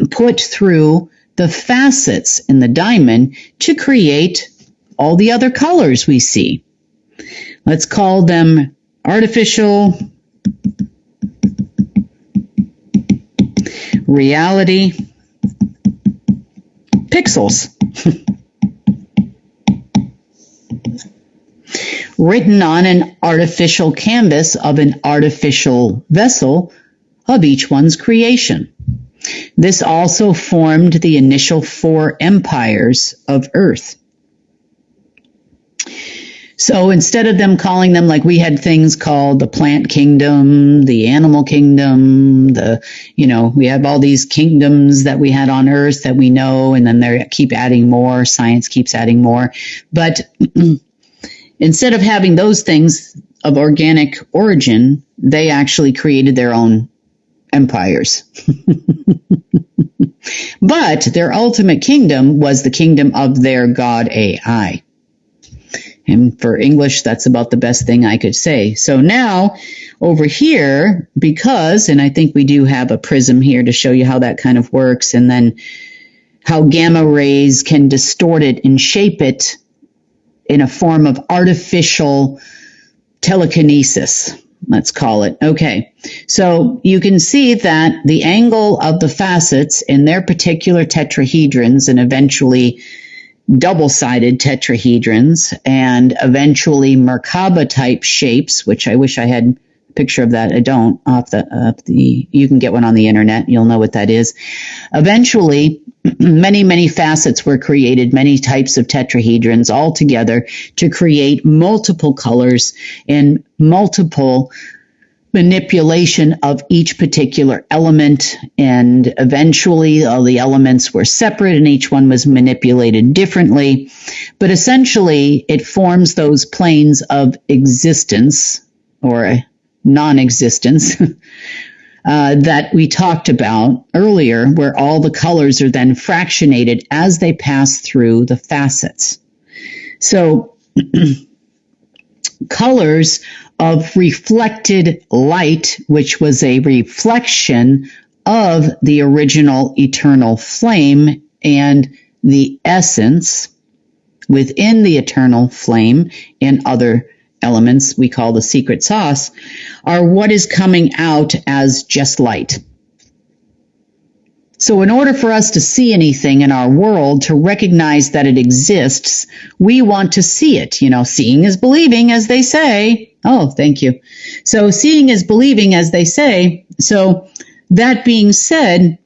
put through the facets in the diamond to create all the other colors we see. Let's call them artificial reality pixels. Written on an artificial canvas of an artificial vessel of each one's creation. This also formed the initial 4 empires of Earth. So instead of them calling them, like we had things called the plant kingdom, the animal kingdom, we have all these kingdoms that we had on Earth that we know, and then they keep adding more, science keeps adding more. But instead of having those things of organic origin, they actually created their own empires. But their ultimate kingdom was the kingdom of their god AI. And for English, that's about the best thing I could say. So now over here, and I think we do have a prism here to show you how that kind of works, and then how gamma rays can distort it and shape it in a form of artificial telekinesis, let's call it. Okay, so you can see that the angle of the facets in their particular tetrahedrons, and eventually double-sided tetrahedrons, and eventually Merkaba-type shapes, which I wish I had a picture of that. I don't. You can get one on the internet. You'll know what that is. Eventually, many, many facets were created, many types of tetrahedrons all together to create multiple colors and multiple manipulation of each particular element. And eventually all the elements were separate and each one was manipulated differently. But essentially it forms those planes of existence or non-existence that we talked about earlier, where all the colors are then fractionated as they pass through the facets. So colors of reflected light, which was a reflection of the original eternal flame, and the essence within the eternal flame and other elements we call the secret sauce, are what is coming out as just light. So in order for us to see anything in our world, to recognize that it exists, we want to see it. Seeing is believing, as they say. Oh, thank you. So seeing is believing, as they say. So that being said,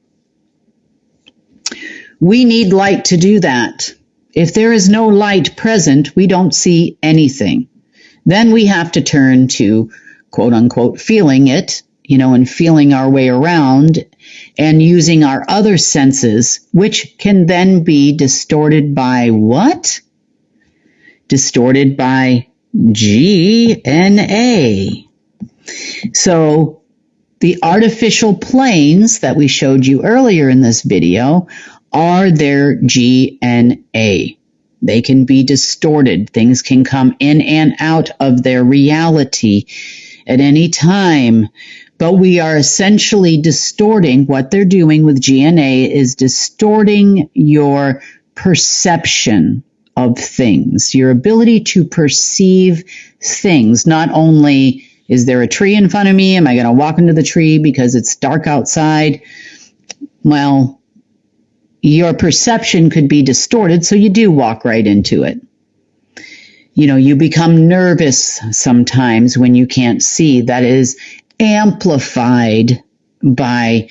we need light to do that. If there is no light present, we don't see anything. Then we have to turn to, quote unquote, feeling it, and feeling our way around and using our other senses, which can then be distorted by what? Distorted by GNA. So the artificial planes that we showed you earlier in this video are their GNA. They can be distorted. Things can come in and out of their reality at any time. But we are essentially distorting. What they're doing with GNA is distorting your perception of things, your ability to perceive things. Not only is there a tree in front of me, am I going to walk into the tree because it's dark outside? Well, your perception could be distorted, so you do walk right into it. You become nervous sometimes when you can't see. That is amplified by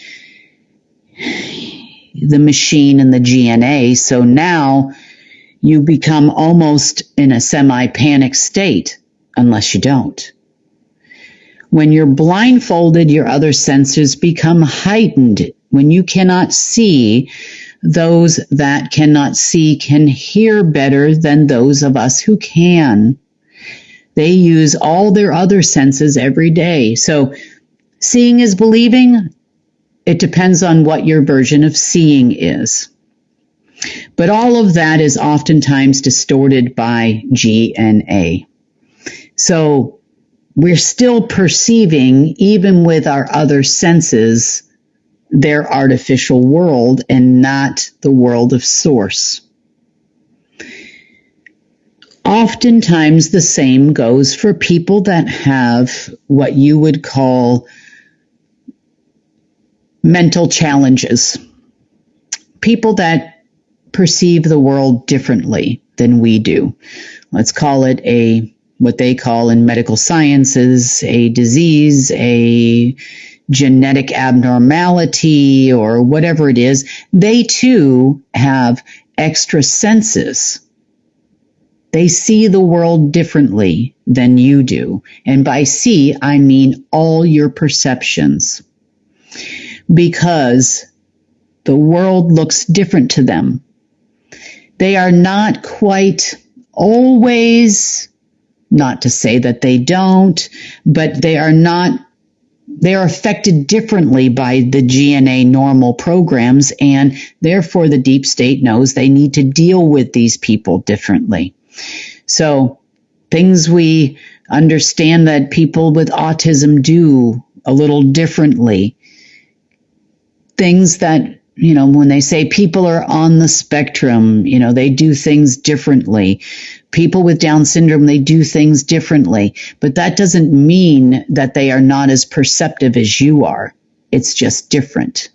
the machine and the GNA. So now you become almost in a semi-panic state, unless you don't. When you're blindfolded, your other senses become heightened. When you cannot see, those that cannot see can hear better than those of us who can. They use all their other senses every day. So seeing is believing. It depends on what your version of seeing is. But all of that is oftentimes distorted by GNA. So we're still perceiving, even with our other senses, their artificial world and not the world of source. Oftentimes the same goes for people that have what you would call mental challenges. People that perceive the world differently than we do. Let's call it what they call in medical sciences, a disease, a genetic abnormality, or whatever it is. They too have extra senses. They see the world differently than you do. And by see, I mean all your perceptions. Because the world looks different to them. They are not quite always, not to say that they don't, but they are affected differently by the GNA normal programs, and therefore the deep state knows they need to deal with these people differently. So things we understand that people with autism do a little differently. Things that, when they say people are on the spectrum, they do things differently. People with Down syndrome, they do things differently. But that doesn't mean that they are not as perceptive as you are. It's just different.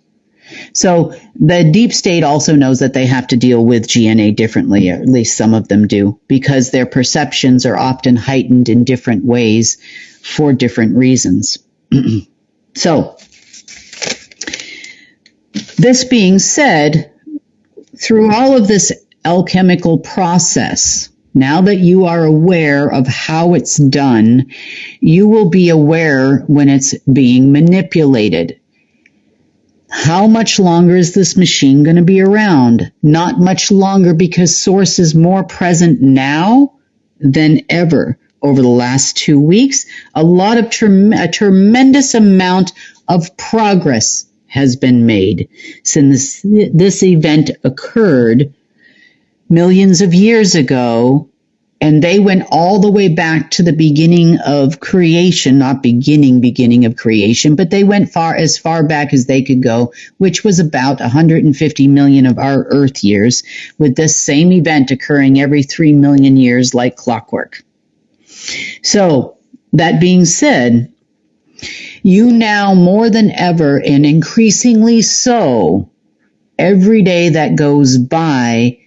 So the deep state also knows that they have to deal with GNA differently, or at least some of them do, because their perceptions are often heightened in different ways for different reasons. So, this being said, through all of this alchemical process, now that you are aware of how it's done, you will be aware when it's being manipulated. How much longer is this machine going to be around? Not much longer, because Source is more present now than ever. Over the last 2 weeks, a tremendous amount of progress has been made since this event occurred millions of years ago, and they went all the way back to the beginning of creation, not beginning of creation, but they went as far back as they could go, which was about 150 million of our Earth years, with this same event occurring every 3 million years like clockwork. So, that being said, you now more than ever, and increasingly so, every day that goes by,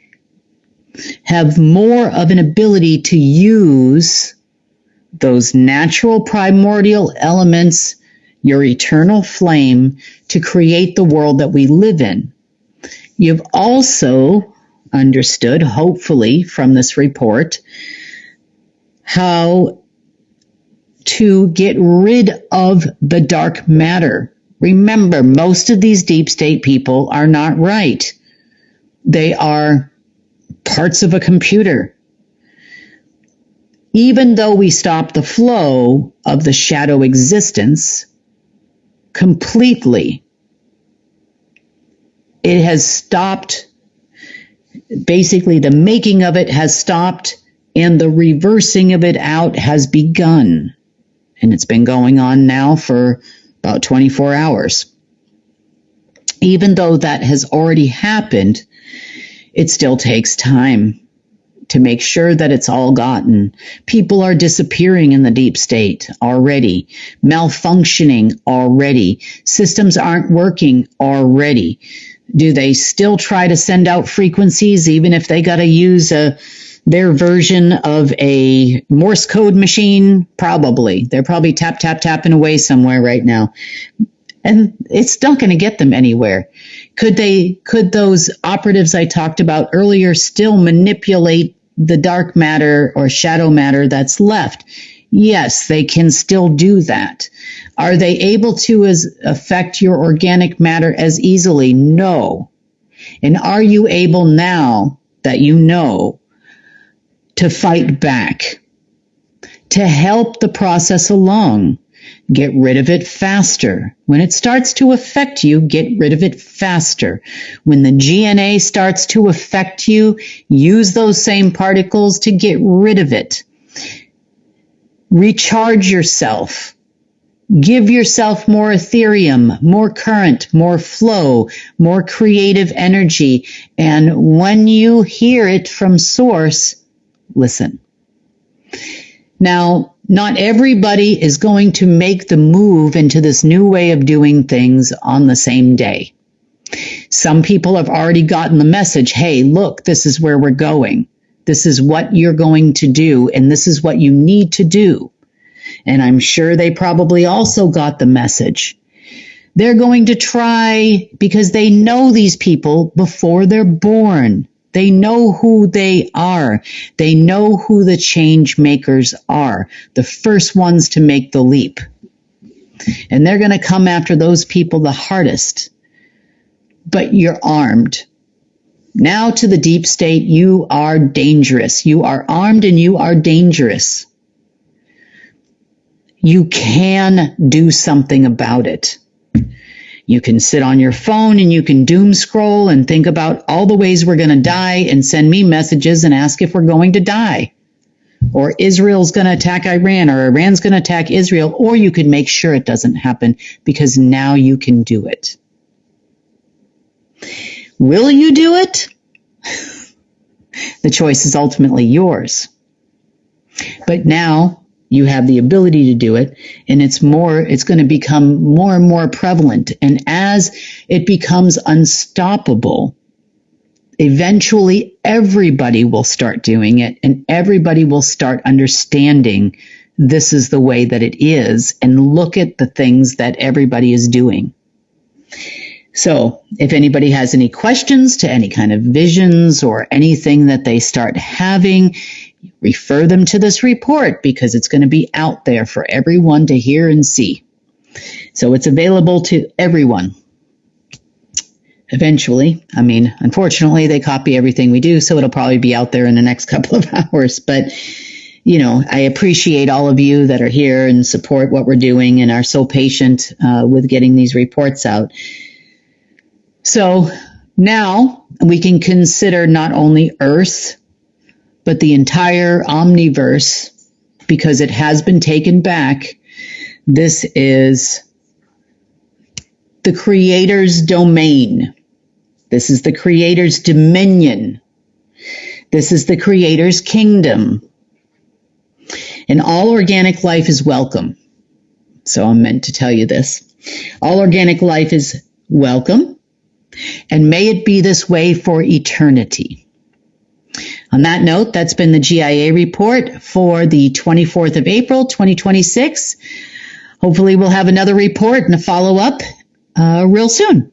have more of an ability to use those natural primordial elements, your eternal flame, to create the world that we live in. You've also understood, hopefully, from this report, how to get rid of the dark matter. Remember, most of these deep state people are not right. They are parts of a computer. Even though we stop the flow of the shadow existence completely, it has stopped. Basically, the making of it has stopped and the reversing of it out has begun. And it's been going on now for about 24 hours. Even though that has already happened, it still takes time to make sure that it's all gotten. People are disappearing in the deep state already, malfunctioning already. Systems aren't working already. Do they still try to send out frequencies even if they got to use their version of a Morse code machine? Probably. They're probably tapping away somewhere right now. And it's not going to get them anywhere. Could those operatives I talked about earlier still manipulate the dark matter or shadow matter that's left? Yes, they can still do that. Are they able to affect your organic matter as easily? No. And are you able now that you know to fight back, to help the process along? Get rid of it faster. When it starts to affect you, get rid of it faster. When the GNA starts to affect you, use those same particles to get rid of it. Recharge yourself. Give yourself more Ethereum, more current, more flow, more creative energy. And when you hear it from source, listen. Now, not everybody is going to make the move into this new way of doing things on the same day. Some people have already gotten the message, hey, look, this is where we're going. This is what you're going to do, and this is what you need to do. And I'm sure they probably also got the message. They're going to try because they know these people before they're born. They know who they are. They know who the change makers are, the first ones to make the leap. And they're going to come after those people the hardest. But you're armed. Now to the deep state, you are dangerous. You are armed and you are dangerous. You can do something about it. You can sit on your phone and you can doom scroll and think about all the ways we're going to die and send me messages and ask if we're going to die. Or Israel's going to attack Iran, or Iran's going to attack Israel, or you could make sure it doesn't happen because now you can do it. Will you do it? The choice is ultimately yours. But now you have the ability to do it, and it's going to become more and more prevalent. And as it becomes unstoppable, eventually everybody will start doing it, and everybody will start understanding this is the way that it is, and look at the things that everybody is doing. So if anybody has any questions to any kind of visions or anything that they start having, refer them to this report because it's going to be out there for everyone to hear and see. So it's available to everyone. Eventually, unfortunately, they copy everything we do, so it'll probably be out there in the next couple of hours. But, I appreciate all of you that are here and support what we're doing and are so patient with getting these reports out. So now we can consider not only Earth, but the entire omniverse, because it has been taken back. This is the Creator's domain. This is the Creator's dominion. This is the Creator's kingdom. And all organic life is welcome. So I'm meant to tell you this. All organic life is welcome, and may it be this way for eternity. On that note, that's been the GIA report for the 24th of April, 2026. Hopefully we'll have another report and a follow-up real soon.